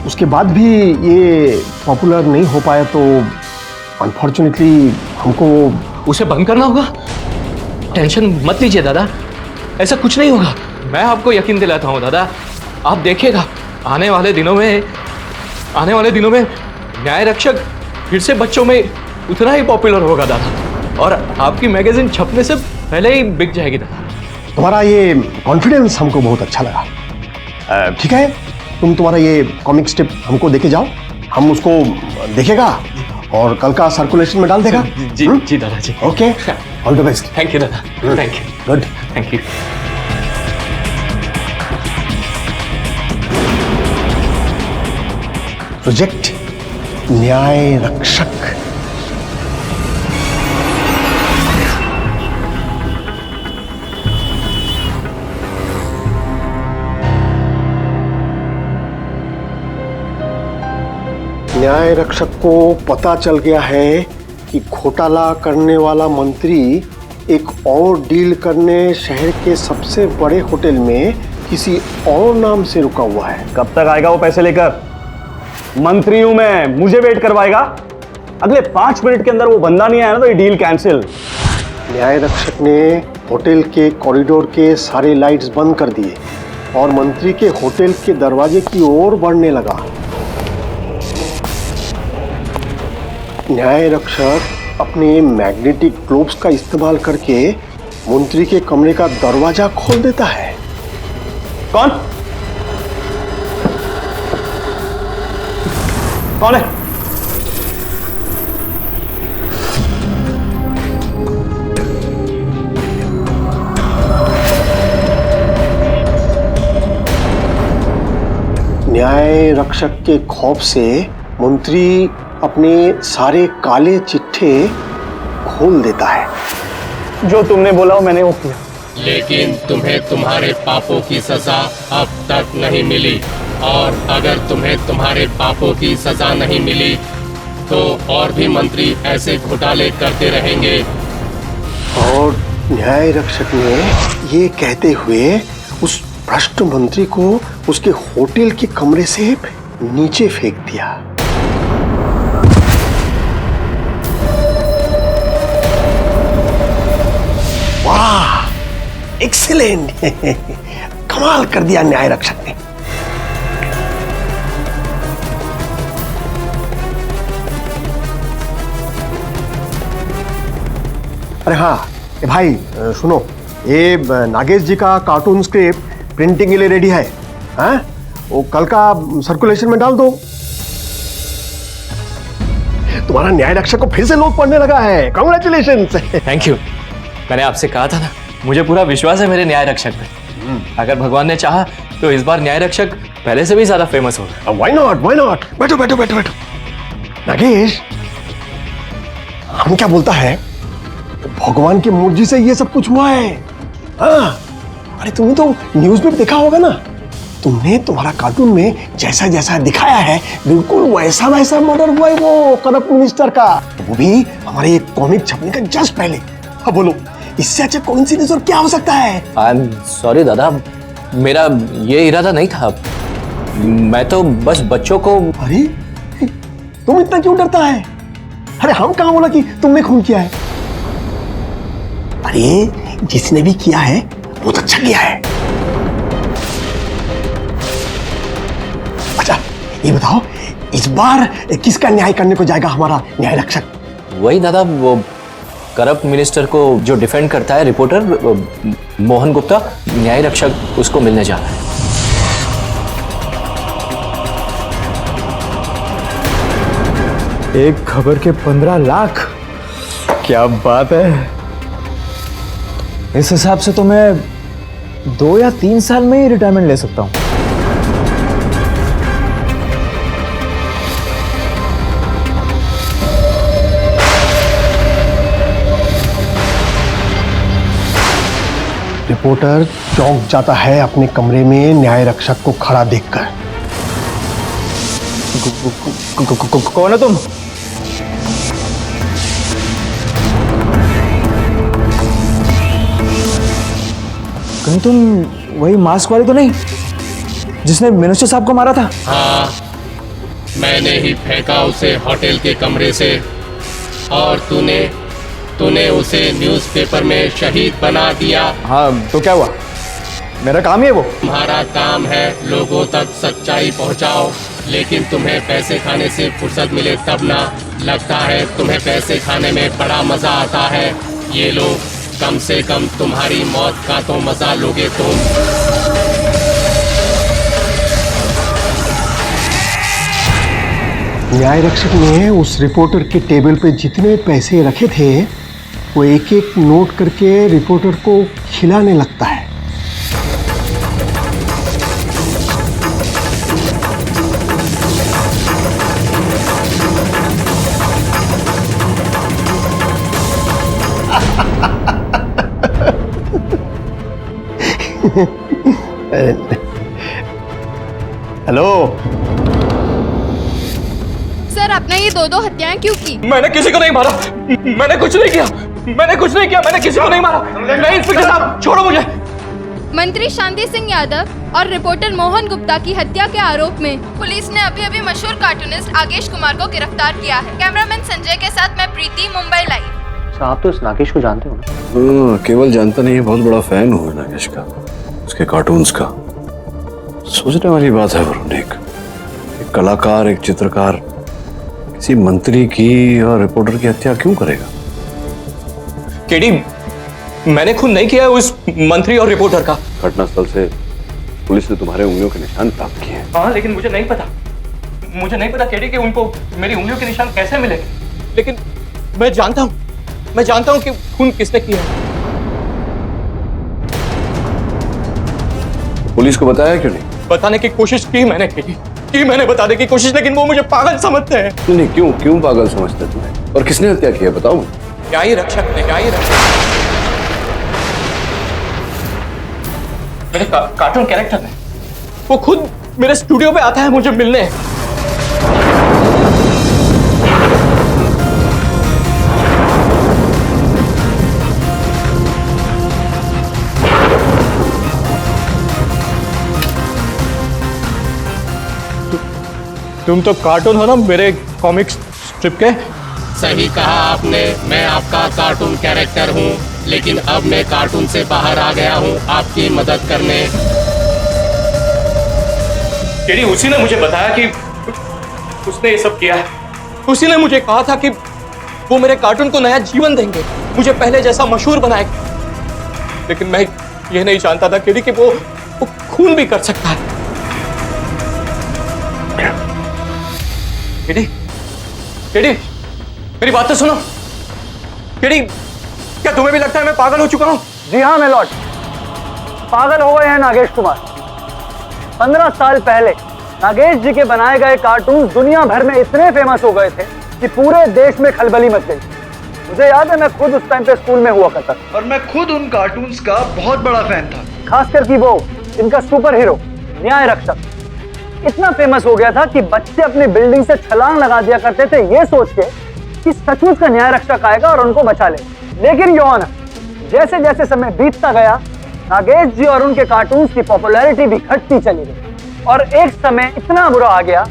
उसके बाद भी ये पॉपुलर नहीं हो पाया तो अनफॉर्चुनेटली हमको उसे बंद करना होगा। टेंशन मत लीजिए दादा, ऐसा कुछ नहीं होगा। मैं आपको यकीन दिलाता हूँ दादा, आप देखिएगा आने वाले दिनों में न्याय रक्षक फिर से बच्चों में उतना ही पॉपुलर होगा दादा, और आपकी मैगजीन छपने से पहले ही बिक जाएगी दादा। तुम्हारा ये कॉन्फिडेंस हमको बहुत अच्छा लगा। ठीक है, तुम्हारा ये कॉमिक स्ट्रिप हमको देके जाओ, हम उसको देखेगा और कल का सर्कुलेशन में डाल देगा। जी जी दादा जी। Okay, all the best. Thank you दादा, thank you. Good, thank you. Project Nyay Rakshak. न्याय रक्षक को पता चल गया है कि घोटाला करने वाला मंत्री एक और डील करने शहर के सबसे बड़े होटल में किसी और नाम से रुका हुआ है। कब तक आएगा वो पैसे लेकर? मंत्री हूं मैं, मुझे वेट करवाएगा? अगले 5 मिनट के अंदर वो बंदा नहीं आया ना तो ये डील कैंसिल। न्याय रक्षक ने होटल के कॉरिडोर के सारे लाइट्स बंद कर दिए और मंत्री के होटल के दरवाजे की ओर बढ़ने लगा। न्याय रक्षक अपने मैग्नेटिक ग्लोब्स का इस्तेमाल करके मंत्री के कमरे का दरवाजा खोल देता है। कौन है? न्याय रक्षक के खौफ से मंत्री अपने सारे काले चिट्ठे खोल देता है। जो तुमने बोला वो मैंने वो किया। लेकिन तुम्हें तुम्हारे पापों की सजा अब तक नहीं मिली, और अगर तुम्हें तुम्हारे पापों की सजा नहीं मिली तो और भी मंत्री ऐसे घोटाले करते रहेंगे। और न्याय रक्षक ने ये कहते हुए उस भ्रष्ट मंत्री को उसके होटल के कमरे से नीचे फेंक दिया। वाह, एक्सीलेंट। कमाल कर दिया न्याय रक्षक ने। अरे हाँ भाई, सुनो, ये नागेश जी का कार्टून स्क्रिप्ट प्रिंटिंग के लिए रेडी है। हाँ, वो कल का सर्कुलेशन में डाल दो। तुम्हारा न्याय रक्षक को फिर से लोग पढ़ने लगा है। कांग्रेचुलेशंस। Thank you. मैंने आपसे कहा था ना, मुझे पूरा विश्वास है मेरे न्याय रक्षक पे। अगर भगवान ने चाहा तो इस बार न्याय रक्षक पहले से भी ज्यादा फेमस होगा। Why not, why not. बैठो बैठो बैठो बैठो। नागेश, हम क्या बोलता है, भगवान की मर्जी से ये सब कुछ हुआ है। हाँ, अरे तुमने तो न्यूज में देखा होगा ना, तुमने तुम्हारा कार्टून में जैसा जैसा दिखाया है बिल्कुल वैसा वैसा मर्डर हुआ है वो करप्ट मिनिस्टर का, वो भी हमारे ये कॉमिक छपने का जस्ट पहले। हाँ बोलो, इससे अच्छा कोइंसिडेंस और क्या हो सकता है? आई एम सॉरी दादा, मेरा ये इरादा नहीं था। मैं तो बस बच्चों को। अरे तुम इतना क्यों डरता है? अरे हम कहाँ बोला कि तुमने खून किया है? अरे जिसने भी किया है बहुत अच्छा किया है। अच्छा ये बताओ, इस बार किसका न्याय करने को जाएगा हमारा न्याय रक्षक? वही दादा, वो करप्ट मिनिस्टर को जो डिफेंड करता है, रिपोर्टर मोहन गुप्ता, न्याय रक्षक उसको मिलने जा रहा है। एक खबर के 15 लाख, क्या बात है। इस हिसाब से तो मैं 2 या 3 साल में ही रिटायरमेंट ले सकता हूं। रिपोर्टर चौंक जाता है अपने कमरे में न्याय रक्षक को खड़ा देखकर। कौन है तुम? कहीं तुम वही मास्क वाले तो नहीं जिसने मिनिस्टर साहब को मारा था? हाँ, मैंने ही फेंका उसे होटल के कमरे से और तूने उसे न्यूज़पेपर में शहीद बना दिया। हाँ तो क्या हुआ, मेरा काम ही है वो। तुम्हारा काम है लोगों तक सच्चाई पहुंचाओ, लेकिन तुम्हें पैसे खाने से फुर्सत मिले तब ना। लगता है तुम्हें पैसे खाने में बड़ा मजा आता है। ये लो, कम से कम तुम्हारी मौत का तो मजा लोगे तुम। न्याय रक्षक ने उस रिपोर्टर के टेबल पे जितने पैसे रखे थे वो एक एक नोट करके रिपोर्टर को खिलाने लगता है। हेलो सर, आपने ये दो हत्याएं क्यों की? मैंने किसी को नहीं मारा, मैंने कुछ नहीं किया, मैंने किसी को नहीं मारा। नहीं इंस्पेक्टर साहब, छोड़ो मुझे। मंत्री शांति सिंह यादव और रिपोर्टर मोहन गुप्ता की हत्या के आरोप में पुलिस ने अभी मशहूर कार्टूनिस्ट आगेश कुमार को गिरफ्तार किया है। कैमरामैन संजय के साथ मैं प्रीति, मुंबई लाइव। आप तो इस नागेश को जानते हो ना? केवल जानता नहीं, बहुत बड़ा फैन हूँ नागेश का, उसके कार्टून्स का। सोचने वाली बात है वरुण, एक कलाकार, एक चित्रकार किसी मंत्री की और रिपोर्टर की हत्या क्यों करेगा? केडी, मैंने खून नहीं किया उस मंत्री और रिपोर्टर का। घटनास्थल से पुलिस ने तुम्हारे उंगलियों के निशान प्राप्त किए हैं। हाँ, लेकिन मुझे नहीं पता केडी कि उनको मेरी उंगलियों के निशान कैसे मिले। लेकिन मैं जानता हूँ कि खून किसने किया है। पुलिस को बताया क्यों नहीं? बताने की कोशिश की मैंने केडी, मैंने बताने की कोशिश, लेकिन वो मुझे पागल समझते हैं। नहीं, क्यों पागल समझते तुम्हें? और किसने हत्या की है बताओ। न्यायी रक्षक ने, मेरे कार्टून कैरेक्टर ने, वो खुद मेरे स्टूडियो पे आता है मुझे मिलने। तुम तो कार्टून हो ना मेरे कॉमिक्स स्ट्रिप के। सही कहा आपने, मैं आपका कार्टून कैरेक्टर हूँ, लेकिन अब मैं कार्टून से बाहर आ गया हूँ आपकी मदद करने। केडी, उसी ने मुझे बताया कि उसने ये सब किया है। उसी ने मुझे कहा था कि वो मेरे कार्टून को नया जीवन देंगे, मुझे पहले जैसा मशहूर बनाएंगे। लेकिन मैं ये नहीं जानता था केडी कि वो खून भी कर सकता है। केडी, मेरी बात तो सुनो। केडी, क्या तुम्हें भी लगता है मैं पागल हो चुका हूँ? जी हाँ मेलॉर्ड, पागल हो गए हैं नागेश कुमार। 15 साल पहले नागेश जी के बनाए गए कार्टून दुनिया भर में इतने फेमस हो गए थे कि पूरे देश में खलबली मच गई। मुझे याद है, मैं खुद उस टाइम पे स्कूल में हुआ करता था और मैं खुद उन कार्टून्स का बहुत बड़ा फैन था। खासकर कि वो इनका सुपर हीरो न्याय रक्षक इतना फेमस हो गया था कि बच्चे अपनी बिल्डिंग से छलांग लगा दिया करते थे ये सोच के कि सचमुच का न्याय रक्षक आएगा और उनको बचा ले। लेकिन योर ऑनर, जैसे जैसे समय बीतता गया, नागेश जी और उनके कार्टून्स की पॉपुलैरिटी भी घटती चली गई और एक समय इतना बुरा आ गया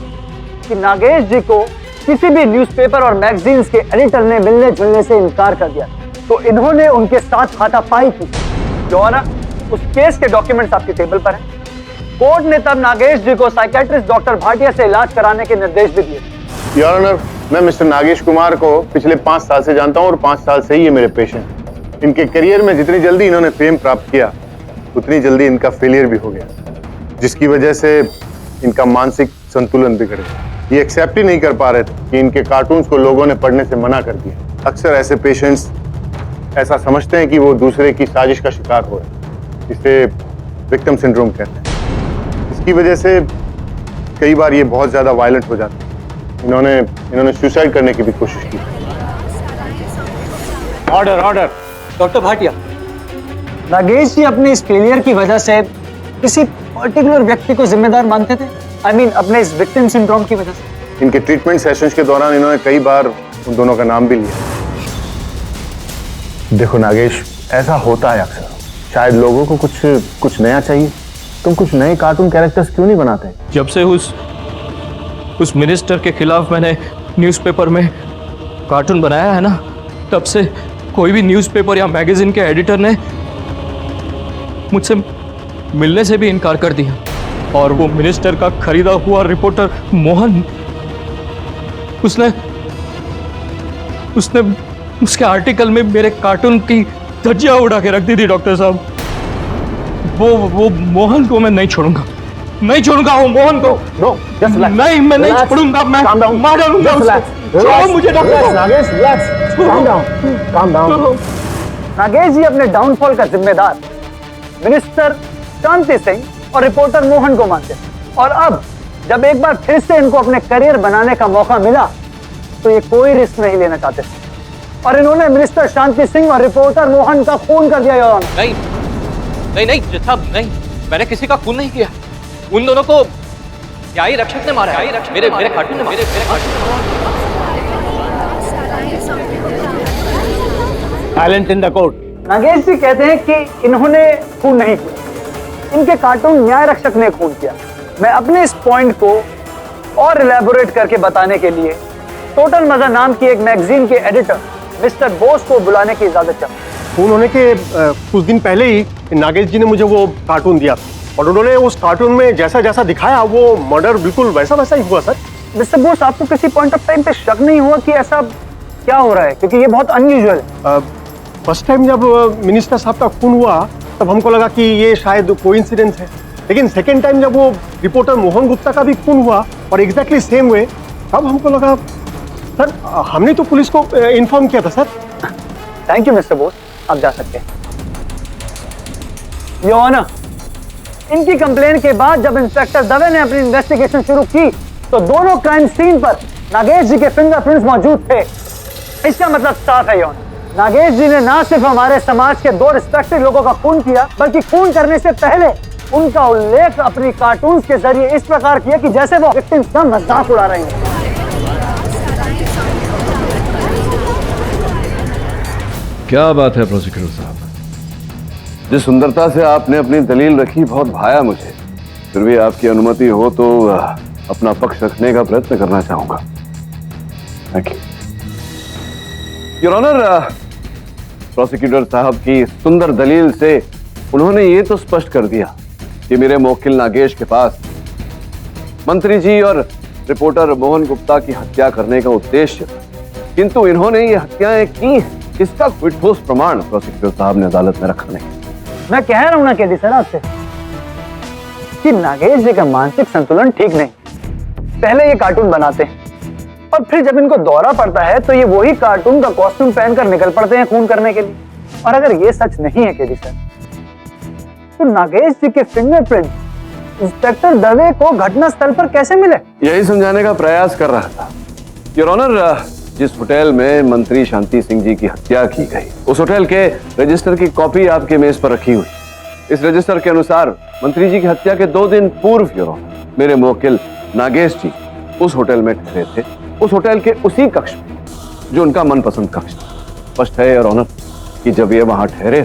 कि नागेश जी को किसी भी न्यूज़पेपर और मैगजीन्स के एडिटर ने मिलने जुलने से इनकार कर दिया। तो इन्होंने उनके साथ हाथापाई की। योर ऑनर, उस केस के डॉक्यूमेंट्स आपके टेबल पर हैं। कोर्ट ने तब नागेश जी को साइकेट्रिस्ट डॉक्टर भाटिया से इलाज कराने के निर्देश भी दिए। योर ऑनर, मैं मिस्टर नागेश कुमार को पिछले 5 साल से जानता हूं और 5 साल से ही ये मेरे पेशेंट। इनके करियर में जितनी जल्दी इन्होंने फेम प्राप्त किया, उतनी जल्दी इनका फेलियर भी हो गया, जिसकी वजह से इनका मानसिक संतुलन बिगड़ गया। ये एक्सेप्ट ही नहीं कर पा रहे थे कि इनके कार्टून्स को लोगों ने पढ़ने से मना कर दिया। अक्सर ऐसे पेशेंट्स ऐसा समझते हैं कि वो दूसरे की साजिश का शिकार हो रहे हैं, इसे विक्टिम सिंड्रोम कहते हैं। इसकी वजह से कई बार ये बहुत ज्यादा वायलेंट हो जाते हैं। इन्होंने सुसाइड करने की भी कोशिश की। ऑर्डर डॉक्टर भाटिया, नागेश जी अपने इस फेलियर की वजह से किसी पर्टिकुलर व्यक्ति को जिम्मेदार मानते थे? I mean, अपने इस विक्टिम सिंड्रोम की वजह से? इनके ट्रीटमेंट सेशंस के दौरान इन्होंने कई बार उन दोनों का नाम भी लिया। देखो नागेश, ऐसा होता है अक्सर। शायद लोगों को कुछ नया चाहिए। तुम कुछ नए कार्टून कैरेक्टर्स क्यों नहीं बनाते? जब से उस उस मिनिस्टर के खिलाफ मैंने न्यूज़पेपर में कार्टून बनाया है ना, तब से कोई भी न्यूज़पेपर या मैगजीन के एडिटर ने मुझसे मिलने से भी इनकार कर दिया। और वो मिनिस्टर का खरीदा हुआ रिपोर्टर मोहन, उसने उसके आर्टिकल में मेरे कार्टून की धज्जियां उड़ा के रख दी थी डॉक्टर साहब। वो मोहन को मैं नहीं छोड़ूंगा, नहीं छोड़ूंगा वो मोहन को। नहीं, मैं नहीं छोड़ूंगा, मैं मार डालूंगा उसको। छोड़ो मुझे doctor. Nagesh, relax, calm down। Nagesh ji अपने डाउनफॉल का जिम्मेदार मिनिस्टर शांति सिंह और रिपोर्टर मोहन को मानते हैं। और अब जब एक बार फिर से इनको अपने करियर बनाने का मौका मिला तो ये कोई रिस्क नहीं लेना चाहते और इन्होंने मिनिस्टर शांति सिंह और रिपोर्टर मोहन का खून कर दिया। Your honour. नहीं जज साहब, नहीं, मैंने किसी का खून नहीं किया। उन दोनों को न्यायी रक्षक ने मारा है, मेरे कार्टून ने मारा। Silent in the court. Nagesh ji कहते हैं कि इन्होंने खून नहीं किया, इनके कार्टून न्याय रक्षक ने खून किया। मैं अपने इस पॉइंट को और इलैबोरेट करके बताने के लिए टोटल मजा नाम की एक मैगजीन के एडिटर मिस्टर बोस को बुलाने की इजाजत चाहता हूं। खून होने के कुछ दिन पहले ही नागेश जी ने मुझे वो कार्टून दिया था और उन्होंने उस कार्टून में जैसा जैसा दिखाया वो मर्डर बिल्कुल वैसा वैसा ही हुआ सर। मिस्टर बोस, आपको किसी पॉइंट ऑफ टाइम पे शक नहीं हुआ कि ऐसा क्या हो रहा है? क्योंकि ये बहुत अनयूजुअल है। फर्स्ट टाइम जब मिनिस्टर साहब का खून हुआ तब हमको लगा कि ये शायद कोइंसिडेंस है, लेकिन सेकेंड टाइम जब वो रिपोर्टर मोहन गुप्ता का भी खून हुआ और एग्जैक्टली सेम वे, तब हमको लगा सर हमने तो पुलिस को इन्फॉर्म किया था sir. Thank you mister Bose, आप जा सकते हैं। योर ऑनर, इनकी कंप्लेन के बाद जब इंस्पेक्टर दवे ने अपनी इन्वेस्टिगेशन शुरू की तो दोनों क्राइम सीन पर नागेश जी के फिंगरप्रिंट्स मौजूद थे। इसका मतलब साफ है योर ऑनर, नागेश जी ने ना सिर्फ हमारे समाज के 2 रिस्पेक्टेड लोगों का खून किया, बल्कि खून करने से पहले उनका उल्लेख अपनी कार्टून्स के जरिए इस प्रकार किया कि जैसे वो विक्टिम्स का मजाक उड़ा रहे हैं। क्या बात है प्रोसिक्यूटर साहब, जिस सुंदरता से आपने अपनी दलील रखी बहुत भाया मुझे। फिर भी आपकी अनुमति हो तो अपना पक्ष रखने का प्रयत्न करना चाहूंगा। Thank you your honour. Prosecutor साहब की सुंदर दलील से उन्होंने ये तो स्पष्ट कर दिया कि मेरे मुवक्किल नागेश के पास मंत्री जी और रिपोर्टर मोहन गुप्ता की हत्या करने का उद्देश्य था, किंतु इन्होंने ये हत्याएं की, इसका कोई ठोस प्रमाण प्रोसिक्यूटर साहब ने अदालत में रखा नहीं। मैं कह रहा हूं ना केडी सर आपसे कि नागेश जी का मानसिक संतुलन ठीक नहीं। पहले ये कार्टून बनाते हैं और फिर जब इनको दौरा पड़ता है तो ये वही कार्टून का कॉस्ट्यूम पहनकर निकल पड़ते हैं खून करने के लिए। और अगर ये सच नहीं है केडी सर, तो नागेश जी के फिंगरप्रिंट इंस्पेक्टर दवे को घटनास्थल पर कैसे मिले? यही समझाने का प्रयास कर रहा था योर ऑनर। जिस होटल में मंत्री शांति सिंह जी की हत्या की गई, उस होटल के रजिस्टर की कॉपी आपके मेज पर रखी हुई। इस रजिस्टर के अनुसार मंत्री जी की हत्या के 2 दिन पूर्व योर ऑनर मेरे मुवक्किल नागेश जी उस होटल में ठहरे थे, उस होटल के उसी कक्ष में जो उनका मनपसंद कक्ष था। स्पष्ट है योर ऑनर कि जब ये वहां ठहरे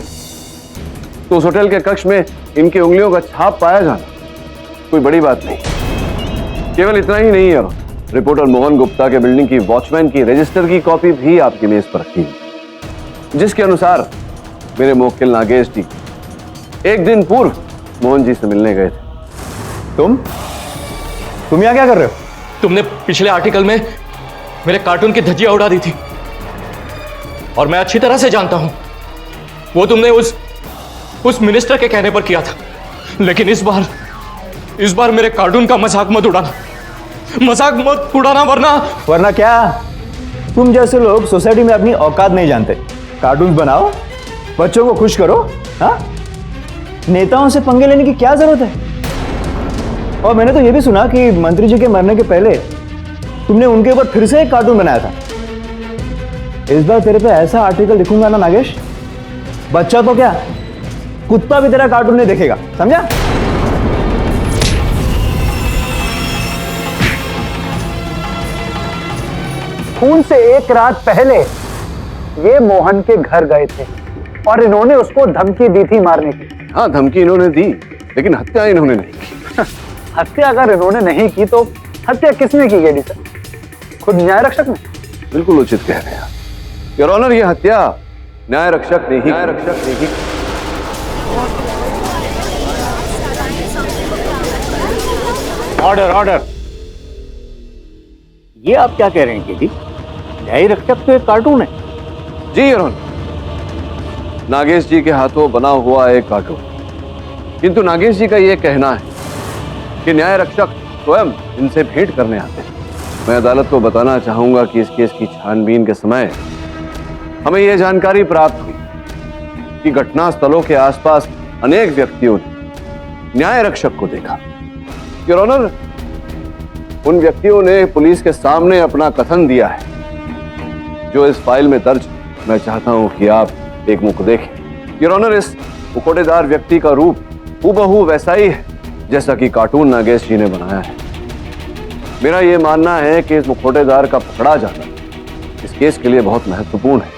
तो उस होटल के कक्ष में इनकी उंगलियों का छाप पाया जाना कोई बड़ी बात नहीं। केवल इतना ही नहीं है, रिपोर्टर मोहन गुप्ता के बिल्डिंग की वॉचमैन की रजिस्टर की कॉपी भी आपकी मेज पर रखी है, जिसके अनुसार मेरे मुवक्किल नागेश जी 1 दिन पूर्व मोहन जी से मिलने गए थे। तुम यहाँ क्या कर रहे हो? तुमने पिछले आर्टिकल में मेरे कार्टून की धज्जियां उड़ा दी थी और मैं अच्छी तरह से जानता हूं वो तुमने उस मिनिस्टर के कहने पर किया था। लेकिन इस बार मेरे कार्टून का मजाक मत उड़ाना, वरना क्या? तुम जैसे लोग सोसाइटी में अपनी औकात नहीं जानते। कार्टून बनाओ, बच्चों को खुश करो, हाँ? नेताओं से पंगे लेने की क्या जरूरत है? और मैंने तो यह भी सुना कि मंत्री जी के मरने के पहले तुमने उनके ऊपर फिर से एक कार्टून बनाया था। इस बार तेरे पे ऐसा आर्टिकल लिखूंगा ना नागेश, बच्चा तो क्या, कुत्ता भी तेरा कार्टून नहीं देखेगा, समझा? खून से 1 रात पहले ये मोहन के घर गए थे और इन्होंने उसको धमकी दी थी मारने की। हाँ, धमकी इन्होंने दी, लेकिन हत्या इन्होंने नहीं की। हत्या अगर इन्होंने नहीं की तो हत्या किसने की गेडी सर? खुद न्याय रक्षक ने? बिल्कुल उचित कह रहे हैं योर ऑनर, ये हत्या न्याय रक्षक ने ही ऑर्डर ऑर्डर। ये आप क्या कह रहे हैं केडी? न्याय रक्षक तो एक कार्टून है। जी योर ऑनर, नागेश जी के हाथों बना हुआ एक कार्टून, किंतु नागेश जी का यह कहना है कि न्याय रक्षक स्वयं इनसे भेंट करने आते हैं। मैं अदालत को बताना चाहूंगा कि इस केस की छानबीन के समय हमें यह जानकारी प्राप्त हुई कि घटना स्थलों के आसपास अनेक व्यक्तियों ने न्याय रक्षक को देखा। योर ऑनर, उन व्यक्तियों ने पुलिस के सामने अपना कथन दिया है, जो इस फाइल में दर्ज। मैं चाहता हूं कि आप एक मुख देखें। योर ऑनर, इस मुखौटेदार व्यक्ति का रूप हूबहू वैसा ही है जैसा कि कार्टून नागेश जी ने बनाया है। मेरा यह मानना है कि इस मुखौटेदार का पकड़ा जाना इस केस के लिए बहुत महत्वपूर्ण है।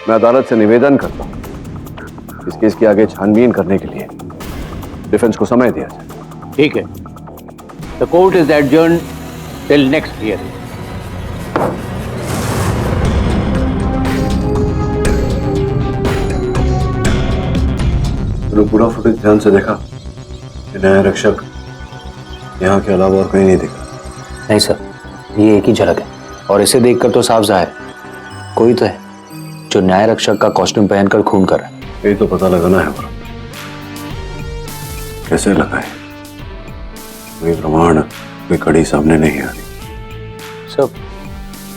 मैं अदालत से निवेदन करता हूं इस केस की आगे छानबीन करने के लिए डिफेंस को समय दिया जाए। ठीक है। The court is adjourned till next hearing. पूरा फुटेज ध्यान से देखा कि न्याय रक्षक यहाँ के अलावा और कहीं नहीं दिखा? नहीं सर, ये एक ही झलक है और इसे देखकर तो साफ जाहिर कोई तो है जो न्याय रक्षक का कॉस्ट्यूम पहनकर खून कर रहा है। यही तो पता लगाना है। कैसे लगाए? कोई प्रमाण, कोई कड़ी सामने नहीं आ रही। सर,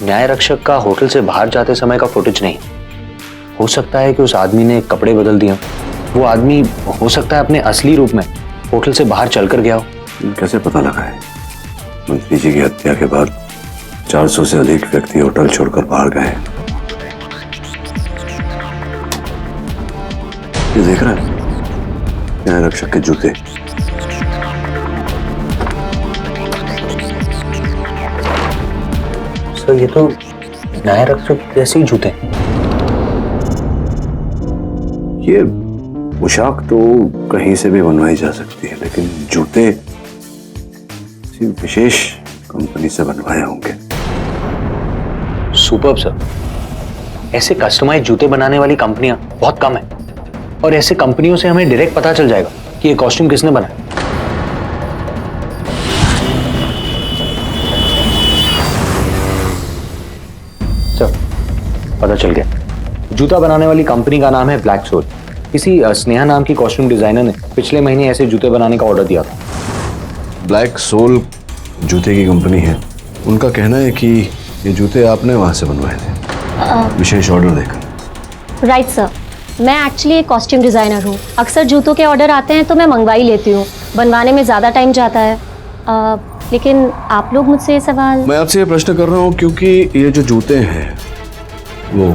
न्याय रक्षक का होटल से बाहर जाते समय का फुटेज नहीं। हो सकता है कि उस आदमी ने कपड़े बदल दिए। वो आदमी हो सकता है अपने असली रूप में होटल से बाहर चलकर गया हो। कैसे पता लगाए? मंत्री जी की हत्या के बाद 400 से अधिक व्यक्ति होटल छोड़कर बाहर गए। ये देख रहा है न्याय रक्षक के जूते। सर, ये तो न्याय रक्षक जैसे ही जूते। ये पोशाक तो कहीं से भी बनवाई जा सकती है, लेकिन जूते किसी विशेष कंपनी से बनवाए होंगे। Superb sir. ऐसे कस्टमाइज जूते बनाने वाली कंपनियां बहुत कम है और ऐसे कंपनियों से हमें डायरेक्ट पता चल जाएगा कि ये कॉस्ट्यूम किसने बनाया। सर, पता चल गया। जूता बनाने वाली कंपनी का नाम है ब्लैक सोल। किसी स्नेहा नाम की कॉस्ट्यूम डिजाइनर ने पिछले महीने ऐसे जूते बनाने का ऑर्डर दिया था। ब्लैक सोल जूते की कंपनी है। उनका कहना है कि ये जूते आपने वहां से बनवाए थे विशेष ऑर्डर देकर। राइट सर, मैं एक्चुअली एक कॉस्ट्यूम डिजाइनर हूँ। अक्सर जूतों के ऑर्डर आते हैं तो मैं मंगवा ही लेती हूँ। बनवाने में ज़्यादा टाइम जाता है। लेकिन आप लोग मुझसे ये सवाल। मैं आपसे ये प्रश्न कर रहा हूँ क्योंकि ये जो जूते हैं वो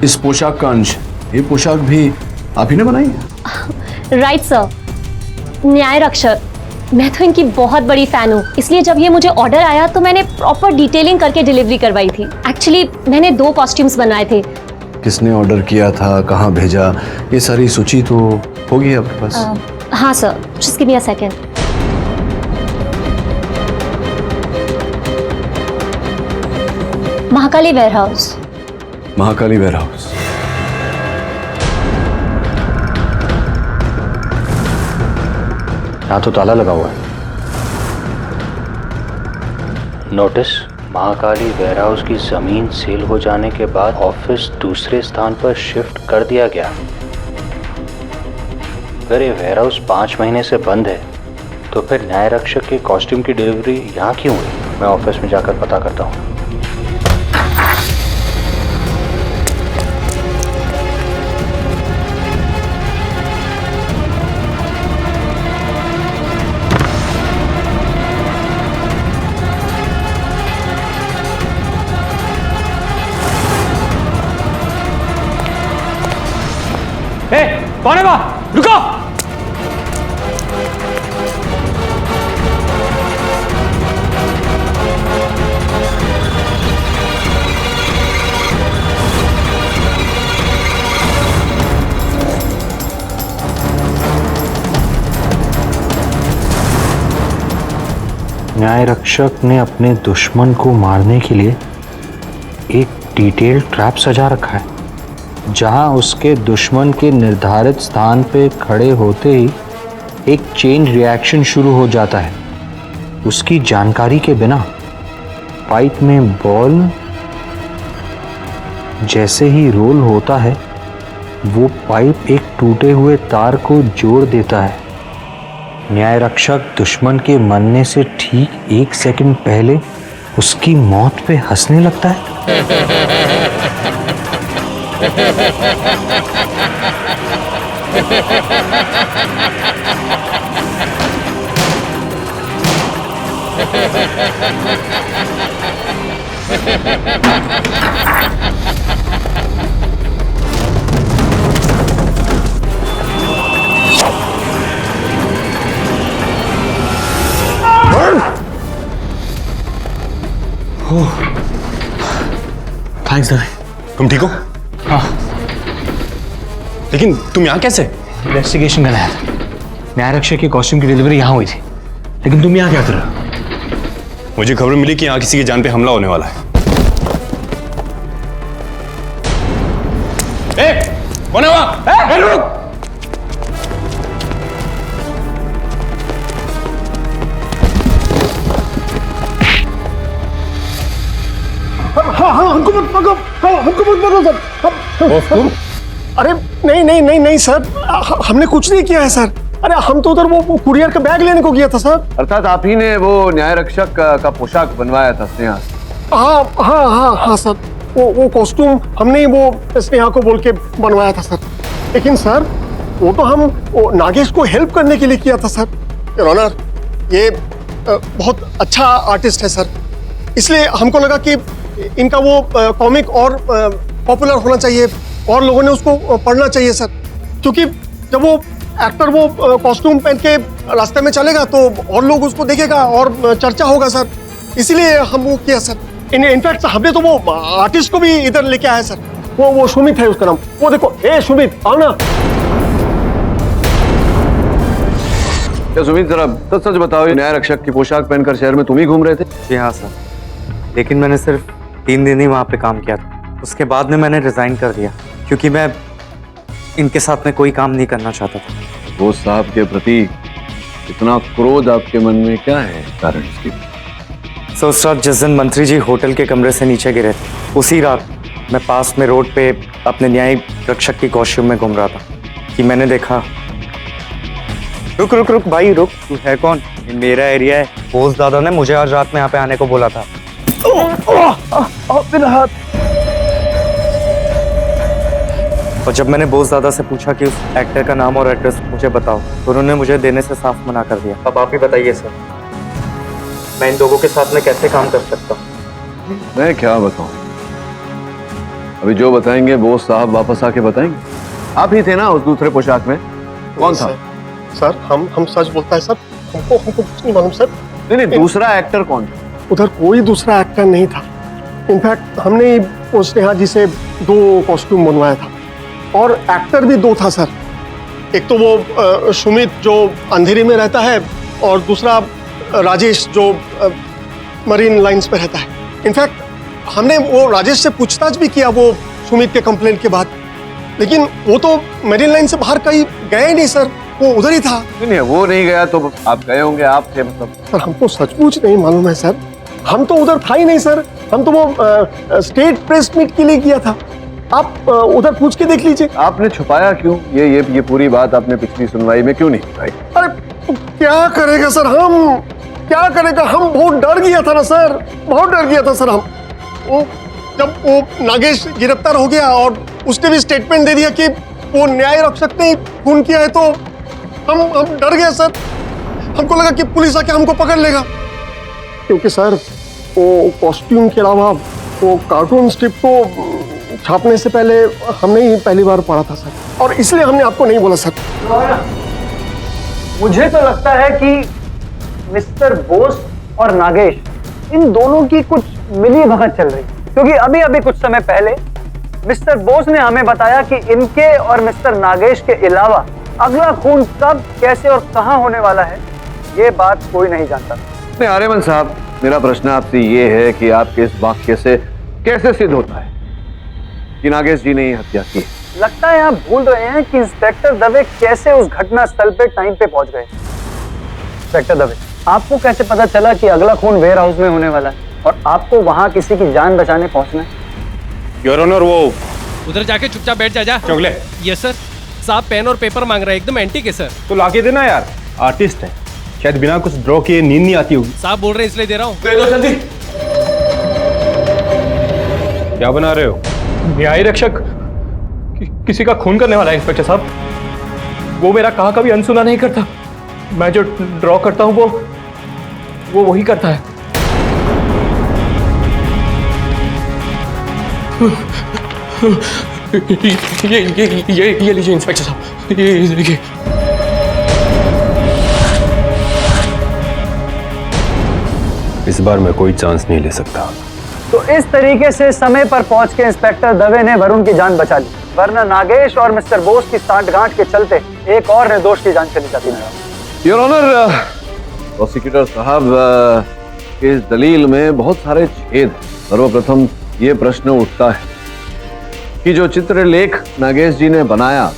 इस पोशाक का अंश। ये पोशाक भी आप ही ने बनाई है? Right sir. न्याय रक्षक, मैं तो इनकी बहुत बड़ी फैन हूँ, इसलिए जब ये मुझे ऑर्डर आया तो मैंने प्रॉपर डिटेलिंग करके डिलीवरी करवाई थी। एक्चुअली मैंने 2 कॉस्ट्यूम्स बनवाए थे। किसने ऑर्डर किया था, कहाँ भेजा, ये सारी सूची तो होगी आपके पास? हाँ sir, just give me a second. Mahakali warehouse. Mahakali warehouse. यहाँ तो ताला लगा हुआ है। नोटिस, महाकाली वेयरहाउस की जमीन सेल हो जाने के बाद ऑफिस दूसरे स्थान पर शिफ्ट कर दिया गया। अगर ये वेयरहाउस 5 महीने से बंद है तो फिर न्याय रक्षक के कॉस्ट्यूम की डिलीवरी यहाँ क्यों हुई? मैं ऑफिस में जाकर पता करता हूँ। कौन है वहां? रुको! न्याय रक्षक ने अपने दुश्मन को मारने के लिए एक डिटेल ट्रैप सजा रखा है, जहां उसके दुश्मन के निर्धारित स्थान पे खड़े होते ही एक चेन रिएक्शन शुरू हो जाता है। उसकी जानकारी के बिना पाइप में बॉल जैसे ही रोल होता है, वो पाइप एक टूटे हुए तार को जोड़ देता है। न्याय रक्षक दुश्मन के मरने से ठीक 1 सेकंड पहले उसकी मौत पे हंसने लगता है। थैंक्स दादा। तुम ठीक हो? हाँ। लेकिन तुम यहाँ कैसे? इन्वेस्टिगेशन करने आया था। न्याय रक्षक के कॉस्ट्यूम की डिलीवरी यहाँ हुई थी, लेकिन तुम यहाँ क्या कर रहे हो? मुझे खबर मिली कि यहाँ किसी की जान पे हमला होने वाला है। कौन है वहाँ? रुक! हाँ, हमको मत पकड़ो, हमको मत पकड़ो सर। तुम? अरे नहीं सर, हमने कुछ नहीं किया है सर। अरे हम तो उधर वो कुरियर का बैग लेने को गया था सर। अर्थात आप ही ने वो न्याय रक्षक का पोशाक बनवाया था स्नेहा? हाँ सर, वो कॉस्ट्यूम हमने वो स्नेहा को बोल के बनवाया था सर। लेकिन सर वो तो हम नागेश को हेल्प करने के लिए किया था सर। योर ऑनर, ये बहुत अच्छा आर्टिस्ट है सर, इसलिए हमको लगा कि इनका वो कॉमिक और पॉपुलर होना चाहिए और लोगों ने उसको पढ़ना चाहिए सर। क्योंकि जब वो एक्टर वो कॉस्ट्यूम पहन के रास्ते में चलेगा तो और लोग उसको देखेगा और चर्चा होगा सर, इसीलिए हम वो किया सर। इनफैक्ट हमने तो वो आर्टिस्ट को भी इधर लेके आया सर। वो सुमित है उसका नाम। वो देखो, ए सुमित आओ ना। क्या सुमित, जरा सच बताओ, न्याय रक्षक की पोशाक पहनकर शहर में तुम ही घूम रहे थे? जी हाँ सर, लेकिन मैंने सिर्फ 3 दिन ही वहाँ पे काम किया था। उसके बाद में मैंने रिजाइन कर दिया, क्योंकि मैं इनके साथ में कोई काम नहीं करना चाहता था। बोस साहब के प्रति इतना क्रोध आपके मन में क्या है कारण इसकी? सो उस रात जिस दिन मंत्री जी होटल के कमरे से नीचे गिरे थे, उसी रात मैं पास में रोड पे अपने न्याय रक्षक की कॉस्ट्यूम में घूम रहा था कि मैंने देखा। रुक भाई रुक, तू है कौन? ये मेरा एरिया है। बोस दादा ने मुझे आज रात में यहाँ पे आने को बोला था। मेरा हाथ। और जब मैंने बोस दादा से पूछा कि उस एक्टर का नाम और एड्रेस मुझे बताओ, तो उन्होंने मुझे देने से साफ मना कर दिया। अब आप ही बताइए सर, मैं इन लोगों के साथ में कैसे काम कर सकता हूँ? मैं क्या बताऊं? अभी जो बताएंगे बोस साहब वापस आके बताएंगे। आप ही थे ना उस दूसरे पोशाक में? कौन था? सर हम सच बोलता है सर, हमको कुछ नहीं मालूम सर। नहीं, दूसरा एक्टर कौन था? उधर कोई दूसरा एक्टर नहीं था। इनफैक्ट हमने उस स्नेहा जी से 2 कॉस्ट्यूम बनवाया था और एक्टर भी 2 था सर। एक तो वो सुमित जो अंधेरी में रहता है और दूसरा राजेश जो मरीन लाइंस पे रहता है। इनफैक्ट हमने वो राजेश से पूछताछ भी किया वो सुमित के कंप्लेंट के बाद, लेकिन वो तो मरीन लाइन से बाहर कहीं गया ही नहीं सर, वो उधर ही था। नहीं, वो नहीं गया तो आप गए होंगे, आप थे मतलब? सर हमको सचमुच नहीं मालूम है सर, हम तो उधर था ही नहीं सर। हम तो वो स्टेट प्रेस मीट के लिए किया था। आप उधर पूछ के देख लीजिए। आपने छुपाया क्यों? ये पूरी बात आपने पिछली सुनवाई में क्यों नहीं बताई? अरे तो क्या करेगा सर, हम क्या करेगा, हम बहुत डर गया था ना सर, बहुत डर गया था सर। हम वो जब वो नागेश गिरफ्तार हो गया और उसने भी स्टेटमेंट दे दिया कि वो न्याय रक्षक ने खून किया है, तो हम डर गए सर। हमको लगा कि पुलिस आके हमको पकड़ लेगा, क्योंकि सर वो कॉस्ट्यूम के अलावा वो कार्टून स्ट्रिप को छापने से पहले हमने ही पहली बार पढ़ा था सर, और इसलिए हमने आपको नहीं बोला सर। मुझे तो लगता है कि मिस्टर बोस और नागेश, इन दोनों की कुछ मिली भगत चल रही, क्योंकि अभी अभी कुछ समय पहले मिस्टर बोस ने हमें बताया कि इनके और मिस्टर नागेश के अलावा अगला खून कब, कैसे और कहां होने वाला है, ये बात कोई नहीं जानता। नहीं आर्यमन साहब, मेरा प्रश्न आपसे ये है कि आपके इस वाक्य से कैसे सिद्ध होता है कि नागेश जी ने ये हत्या की? लगता है आप भूल रहे हैं कि इंस्पेक्टर दवे कैसे उस घटना स्थल पे टाइम पे पहुंच गए। इंस्पेक्टर दवे, आपको कैसे पता चला कि अगला खून वेयर हाउस में होने वाला है और आपको वहां किसी की जान बचाने पहुंचना है? योर ऑनर, वो उधर जाके चुपचाप बैठ जा। चौगले। Yes sir. साहब पेन और पेपर मांग रहे हैं, एकदम एंटीक है सर। तो लाके देना यार, आर्टिस्ट है, शायद बिना कुछ ड्रॉ किए नींद नहीं आती होगी। साहब बोल रहे हैं इसलिए दे रहा हूँ। दे दो जल्दी। क्या बना रहे हो? न्याय रक्षक किसी का खून करने वाला है इंस्पेक्टर साहब। वो मेरा कहा कभी अनसुना नहीं करता। मैं जो ड्रॉ करता हूँ वो वही करता है। ये लीजिए इंस्पेक्टर साहब, ये देखिए। इस बार मैं कोई चांस नहीं ले सकता। तो इस तरीके से समय पर पहुंच के इंस्पेक्टर दवे ने वरुण की जान बचा ली, वरना नागेश और मिस्टर बोस की सांठगांठ के चलते एक और निर्दोष की जान चली जाती। योर ऑनर, प्रोसिक्यूटर साहब, इस दलील में बहुत सारे छेद हैं। सर्वप्रथम ये प्रश्न उठता है कि जो चित्रलेख नागेश जी ने बनाया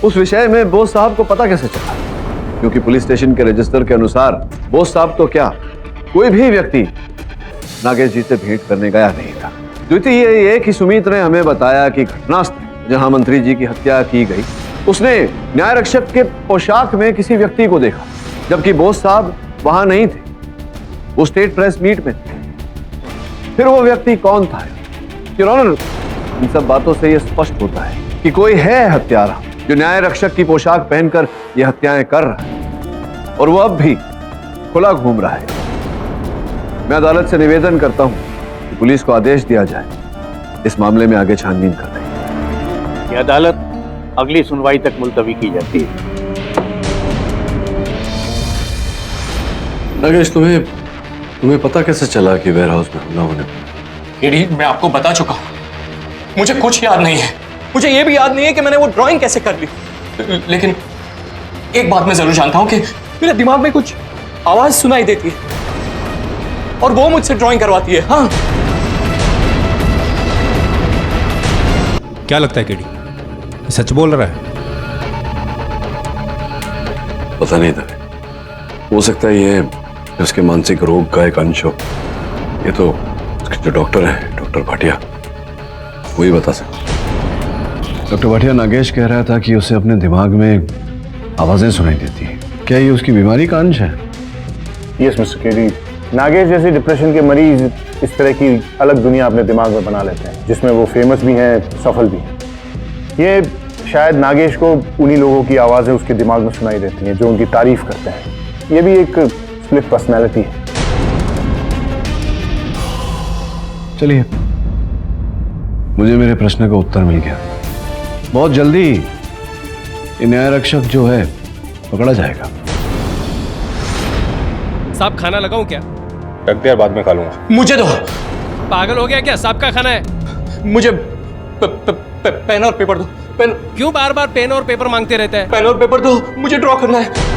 उस विषय में बोस साहब को पता कैसे चला? क्योंकि पुलिस स्टेशन के रजिस्टर के अनुसार बोस साहब तो क्या, कोई भी व्यक्ति नागेश जी से भेंट करने गया नहीं था। द्वितीय ये कि सुमित ने हमें बताया कि घटनास्थल जहां मंत्री जी की हत्या की गई, उसने न्याय रक्षक के पोशाक में किसी व्यक्ति को देखा, जबकि बोस साहब वहां नहीं थे, वो स्टेट प्रेस मीट में थे। फिर वो व्यक्ति कौन था? योर ऑनर, इन सब बातों से यह स्पष्ट होता है कि कोई है हत्यारा जो न्याय रक्षक की पोशाक पहनकर यह हत्याएं कर रहा है और वो अब भी खुला घूम रहा है। मैं अदालत से निवेदन करता हूं कि पुलिस को आदेश दिया जाए इस मामले में आगे छानबीन करने। यह अदालत अगली सुनवाई तक मुलतवी की जाती है। नागेश, तुम्हें पता कैसे चला कि वेयर हाउस में हमला होने वाला? मैं आपको बता चुका हूं, मुझे कुछ याद नहीं है। मुझे यह भी याद नहीं है कि मैंने वो ड्राइंग कैसे कर ली। लेकिन एक बात मैं जरूर जानता हूं कि मेरे दिमाग में कुछ आवाज सुनाई देती है और वो मुझसे ड्राइंग करवाती है। हाँ, क्या लगता है केडी, सच बोल रहा है? पता नहीं था, हो सकता है ये उसके मानसिक रोग का एक अंश हो। ये तो उसके जो डॉक्टर है, डॉक्टर भाटिया, वही बता सकते। डॉक्टर भाटिया, नागेश कह रहा था कि उसे अपने दिमाग में आवाजें सुनाई देती हैं। क्या ये उसकी बीमारी का अंश है? यस मिस्टर केडी, नागेश जैसे डिप्रेशन के मरीज इस तरह की अलग दुनिया अपने दिमाग में बना लेते हैं, जिसमें वो फेमस भी हैं, सफल भी हैं। ये शायद नागेश को उन्हीं लोगों की आवाज़ें उसके दिमाग में सुनाई देती हैं जो उनकी तारीफ करते हैं। ये भी एक स्प्लिट पर्सनैलिटी है। चलिए, मुझे मेरे प्रश्न का उत्तर मिल गया। बहुत जल्दी ये न्याय रक्षक जो है पकड़ा जाएगा। साहब खाना लगाऊं क्या? रख दे यार, बाद में खा लूंगा। मुझे दो। पागल हो गया क्या? साहब का खाना है। मुझे पेन और पेपर दो। पेन। क्यों बार बार पेन और पेपर मांगते रहते हैं? पेन और पेपर दो, मुझे ड्रॉ करना है।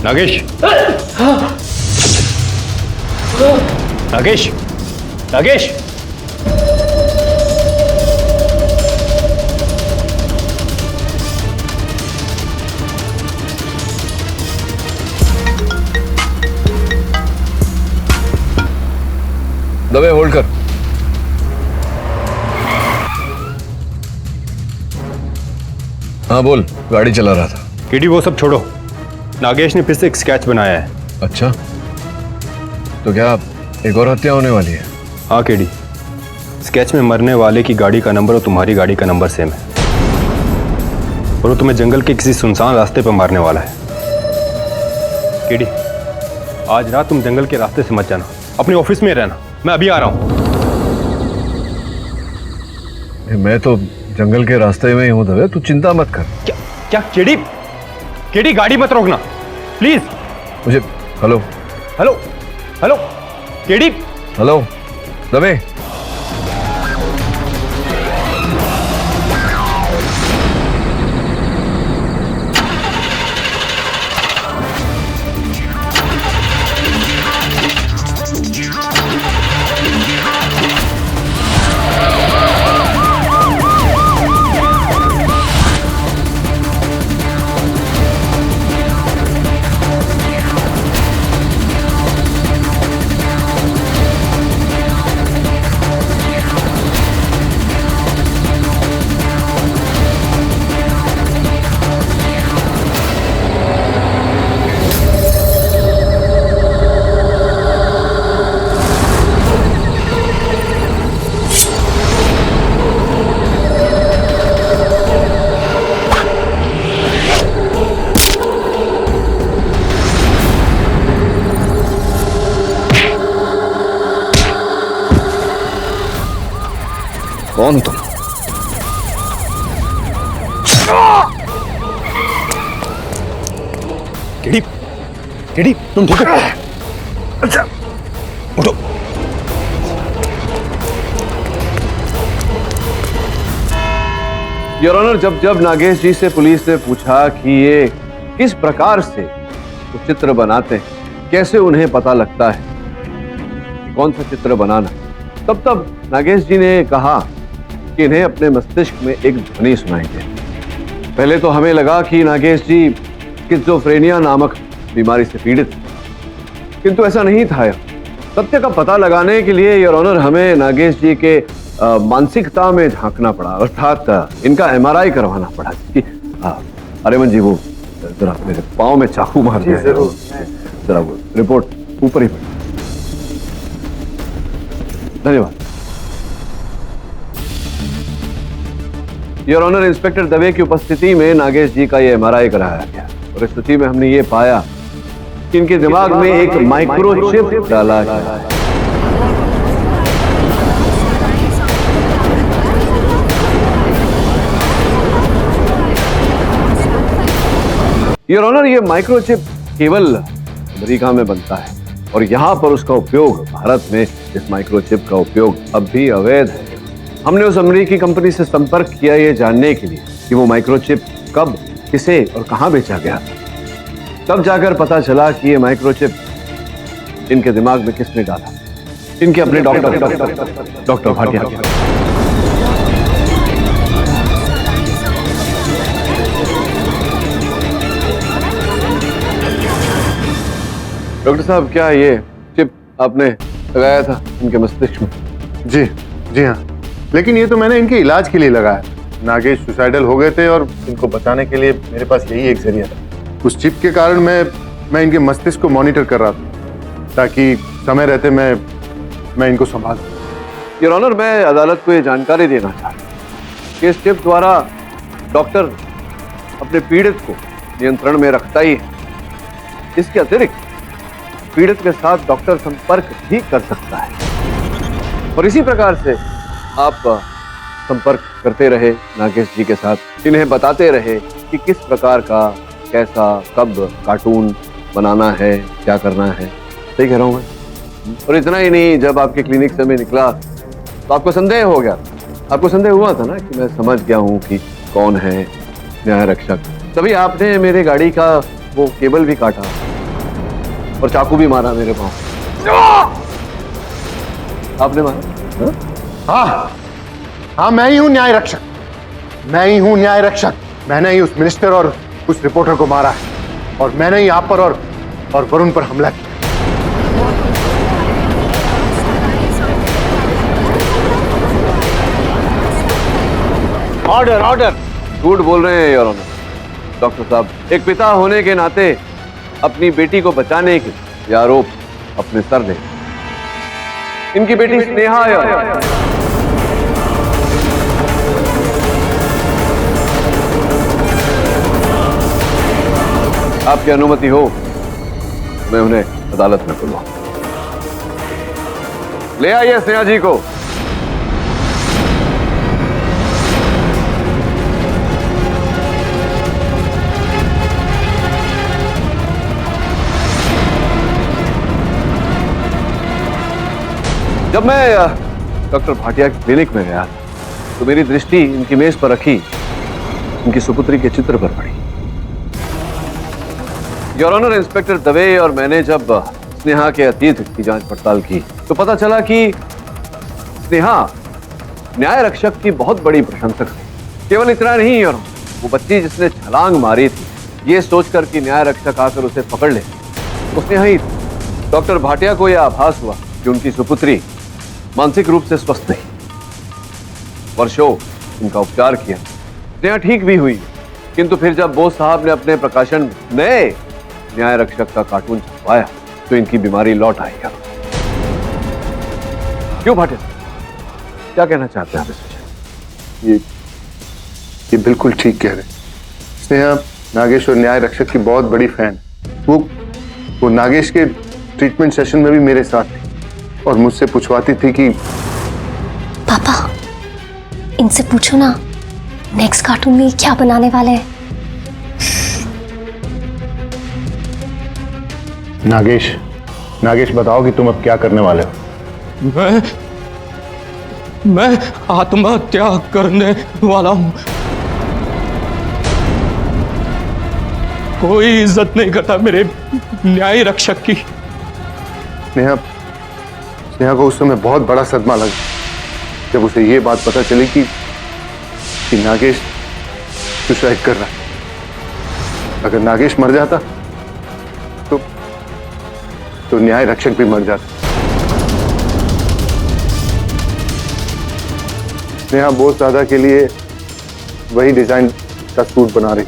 नागेश, नागेश, नागेश, दबे होल्ड कर। हाँ बोल, गाड़ी चला रहा था। केडी वो सब छोड़ो, नागेश ने फिर से एक स्केच बनाया है। अच्छा, तो क्या एक और हत्या होने वाली है? हाँ केडी, स्केच में मरने वाले की गाड़ी का नंबर और तुम्हारी गाड़ी का नंबर सेम है और वो तुम्हें जंगल के किसी सुनसान रास्ते पर मारने वाला है। केडी, आज रात तुम जंगल के रास्ते से मत जाना, अपने ऑफिस में रहना। मैं अभी आ रहा हूं। मैं तो जंगल के रास्ते में ही हूँ दवे, तू चिंता मत कर। क्या केडी केडी गाड़ी मत रोकना प्लीज। मुझे hello hello hello KD hello Dave. कौन हो तुम? केडी केडी तुम ठीक हो? अच्छा उठो। योर ऑनर, जब जब नागेश जी से पुलिस ने पूछा कि ये किस प्रकार से वो चित्र बनाते हैं, कैसे उन्हें पता लगता है कि कौन सा चित्र बनाना, तब तब नागेश जी ने कहा कि इन्हें अपने मस्तिष्क में एक ध्वनि सुनाई दे। पहले तो हमें लगा कि नागेश जी स्किज़ोफ्रेनिया नामक बीमारी से पीड़ित थे, किंतु ऐसा नहीं था। सत्य का पता लगाने के लिए योर ऑनर हमें नागेश जी के मानसिकता में झांकना पड़ा, अर्थात इनका एमआरआई करवाना पड़ा। अरेमन जी, वो जरा मेरे पाँव में चाकू मार दिया, जरा वो रिपोर्ट ऊपर ही पड़ी। धन्यवाद योर ऑनर। इंस्पेक्टर दवे की उपस्थिति में नागेश जी का ये एमआरआई कराया गया और इस सूची में हमने ये पाया कि इनके दिमाग में एक माइक्रोचिप डाला गया। योर ऑनर, ये माइक्रोचिप केवल अमेरिका में बनता है और यहाँ पर उसका उपयोग, भारत में इस माइक्रोचिप का उपयोग अब भी अवैध है। हमने उस अमेरिकी कंपनी से संपर्क किया ये जानने के लिए कि वो माइक्रोचिप कब, किसे और कहां बेचा गया। तब जाकर पता चला कि ये माइक्रोचिप इनके दिमाग में किसने डाला। इनके अपने डॉक्टर भाटिया। डॉक्टर साहब, क्या ये चिप आपने लगाया था इनके मस्तिष्क में? जी हाँ, लेकिन ये तो मैंने इनके इलाज के लिए लगाया। नागेश सुसाइडल हो गए थे और इनको बताने के लिए मेरे पास यही एक जरिया था। उस चिप के कारण मैं इनके मस्तिष्क को मॉनिटर कर रहा था ताकि समय रहते मैं इनको संभाल। योर ऑनर, मैं अदालत को ये जानकारी देना चाहता हूँ कि इस चिप द्वारा डॉक्टर अपने पीड़ित को नियंत्रण में रखता ही है। इसके अतिरिक्त पीड़ित के साथ डॉक्टर संपर्क भी कर सकता है और इसी प्रकार से आप संपर्क करते रहे नागेश जी के साथ, इन्हें बताते रहे कि किस प्रकार का, कैसा, कब कार्टून बनाना है, क्या करना है। सही कह रहा हूँ मैं? और इतना ही नहीं, जब आपके क्लिनिक से मैं निकला तो आपको संदेह हो गया। आपको संदेह हुआ था ना कि मैं समझ गया हूँ कि कौन है न्याय रक्षक। तभी आपने मेरे गाड़ी का वो केबल भी काटा और चाकू भी मारा मेरे पाँव। आपने मारा? हाँ, मैं ही हूँ न्याय रक्षक। मैं ही हूँ न्याय रक्षक। मैंने ही उस मिनिस्टर और उस रिपोर्टर को मारा है और मैंने ही आप पर और वरुण पर हमला किया। Order order. झूठ बोल रहे हैं योर ऑनर। डॉक्टर साहब, एक पिता होने के नाते अपनी बेटी को बचाने के ये आरोप अपने सर ले। इनकी बेटी स्नेहा आपकी अनुमति हो मैं उन्हें अदालत में बुलवाऊं। ले आइए स्नेहा जी को। जब मैं डॉक्टर भाटिया की क्लिनिक में गया तो मेरी दृष्टि इनकी मेज पर रखी इनकी सुपुत्री के चित्र पर पड़ी। योर ऑनर, इंस्पेक्टर दवे और मैंने जब स्नेहा के अतीत की जांच पड़ताल की तो पता चला कि स्नेहा न्याय रक्षक की बहुत बड़ी प्रशंसक थी। केवल इतना नहीं, और वो बच्ची जिसने छलांग मारी थी ये सोचकर कि न्याय रक्षक आकर उसे पकड़ ले, उसने ही डॉक्टर भाटिया को यह आभास हुआ कि उनकी सुपुत्री मानसिक रूप से स्वस्थ नहीं। वर्षों उनका उपचार किया, स्नेहा ठीक भी हुई, किंतु फिर जब बोस साहब ने अपने प्रकाशन नए न्याय रक्षक का कार्टून छपवाया तो इनकी बीमारी लौट आई। क्यों भाटिया, क्या कहना चाहते हैं आप इस विषय? ये बिल्कुल ठीक कह रहे। स्नेहा नागेश और न्याय रक्षक की बहुत बड़ी फैन। वो नागेश के ट्रीटमेंट सेशन में भी मेरे साथ थी और मुझसे पूछवाती थी कि पापा इनसे पूछो ना नेक्स्ट कार्टून में क्या बनाने वाले हैं। नागेश बताओ कि तुम अब क्या करने वाले हो? मैं आत्महत्या करने वाला हूं। कोई इज्जत नहीं करता मेरे न्याय रक्षक की। स्नेहा को उस समय बहुत बड़ा सदमा लगा जब उसे ये बात पता चली कि नागेश सुसाइड कर रहा है। अगर नागेश मर जाता तो न्याय रक्षक भी मर जाता। स्नेहा बोस दादा के लिए वही डिजाइन का सूट बना रही,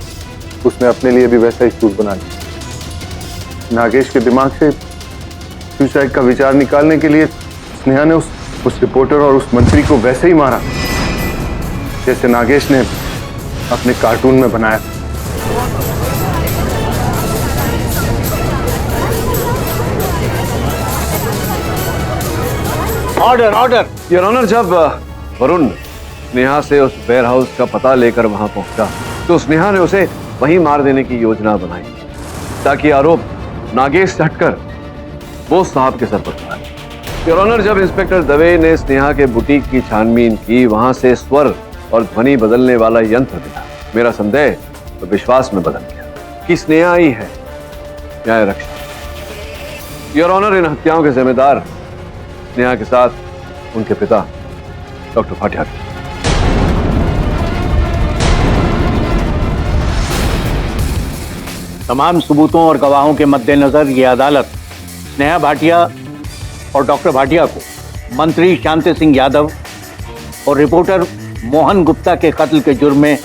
उसने अपने लिए भी वैसा ही सूट बना लिया। नागेश के दिमाग से सुसाइड का विचार निकालने के लिए स्नेहा ने उस रिपोर्टर और उस मंत्री को वैसे ही मारा जैसे नागेश ने अपने कार्टून में बनाया। Order order. योर ऑनर, जब वरुण स्नेहा से उस वेयर हाउस का पता लेकर वहां पहुंचा तो स्नेहा ने उसे वहीं मार देने की योजना बनाई ताकि आरोप नागेश से हटकर बोस साहब के सर पर पड़ा। योर ऑनर, जब इंस्पेक्टर दवे ने स्नेहा के बुटीक की छानबीन की, वहां से स्वर और ध्वनि बदलने वाला यंत्र मिला। मेरा संदेह तो विश्वास में बदल गया कि स्नेहा ही है न्याय रक्षक। योर ऑनर, इन हत्याओं के जिम्मेदार स्नेहा के साथ उनके पिता डॉक्टर भाटिया। तमाम सबूतों और गवाहों के मद्देनजर ये अदालत स्नेहा भाटिया और डॉक्टर भाटिया को मंत्री शांति सिंह यादव और रिपोर्टर मोहन गुप्ता के कत्ल के जुर्म में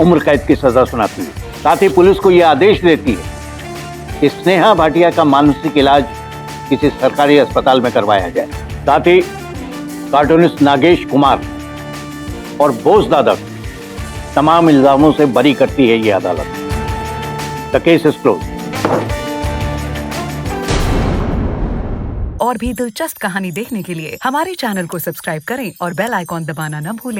उम्र कैद की सजा सुनाती है। साथ ही पुलिस को यह आदेश देती है कि स्नेहा भाटिया का मानसिक इलाज किसी सरकारी अस्पताल में करवाया जाए। साथ ही कार्टूनिस्ट नागेश कुमार और बोस दादा तमाम इल्जामों से बरी करती है ये अदालत। The case is close. और भी दिलचस्प कहानी देखने के लिए हमारे चैनल को सब्सक्राइब करें और बेल आइकॉन दबाना न भूलें।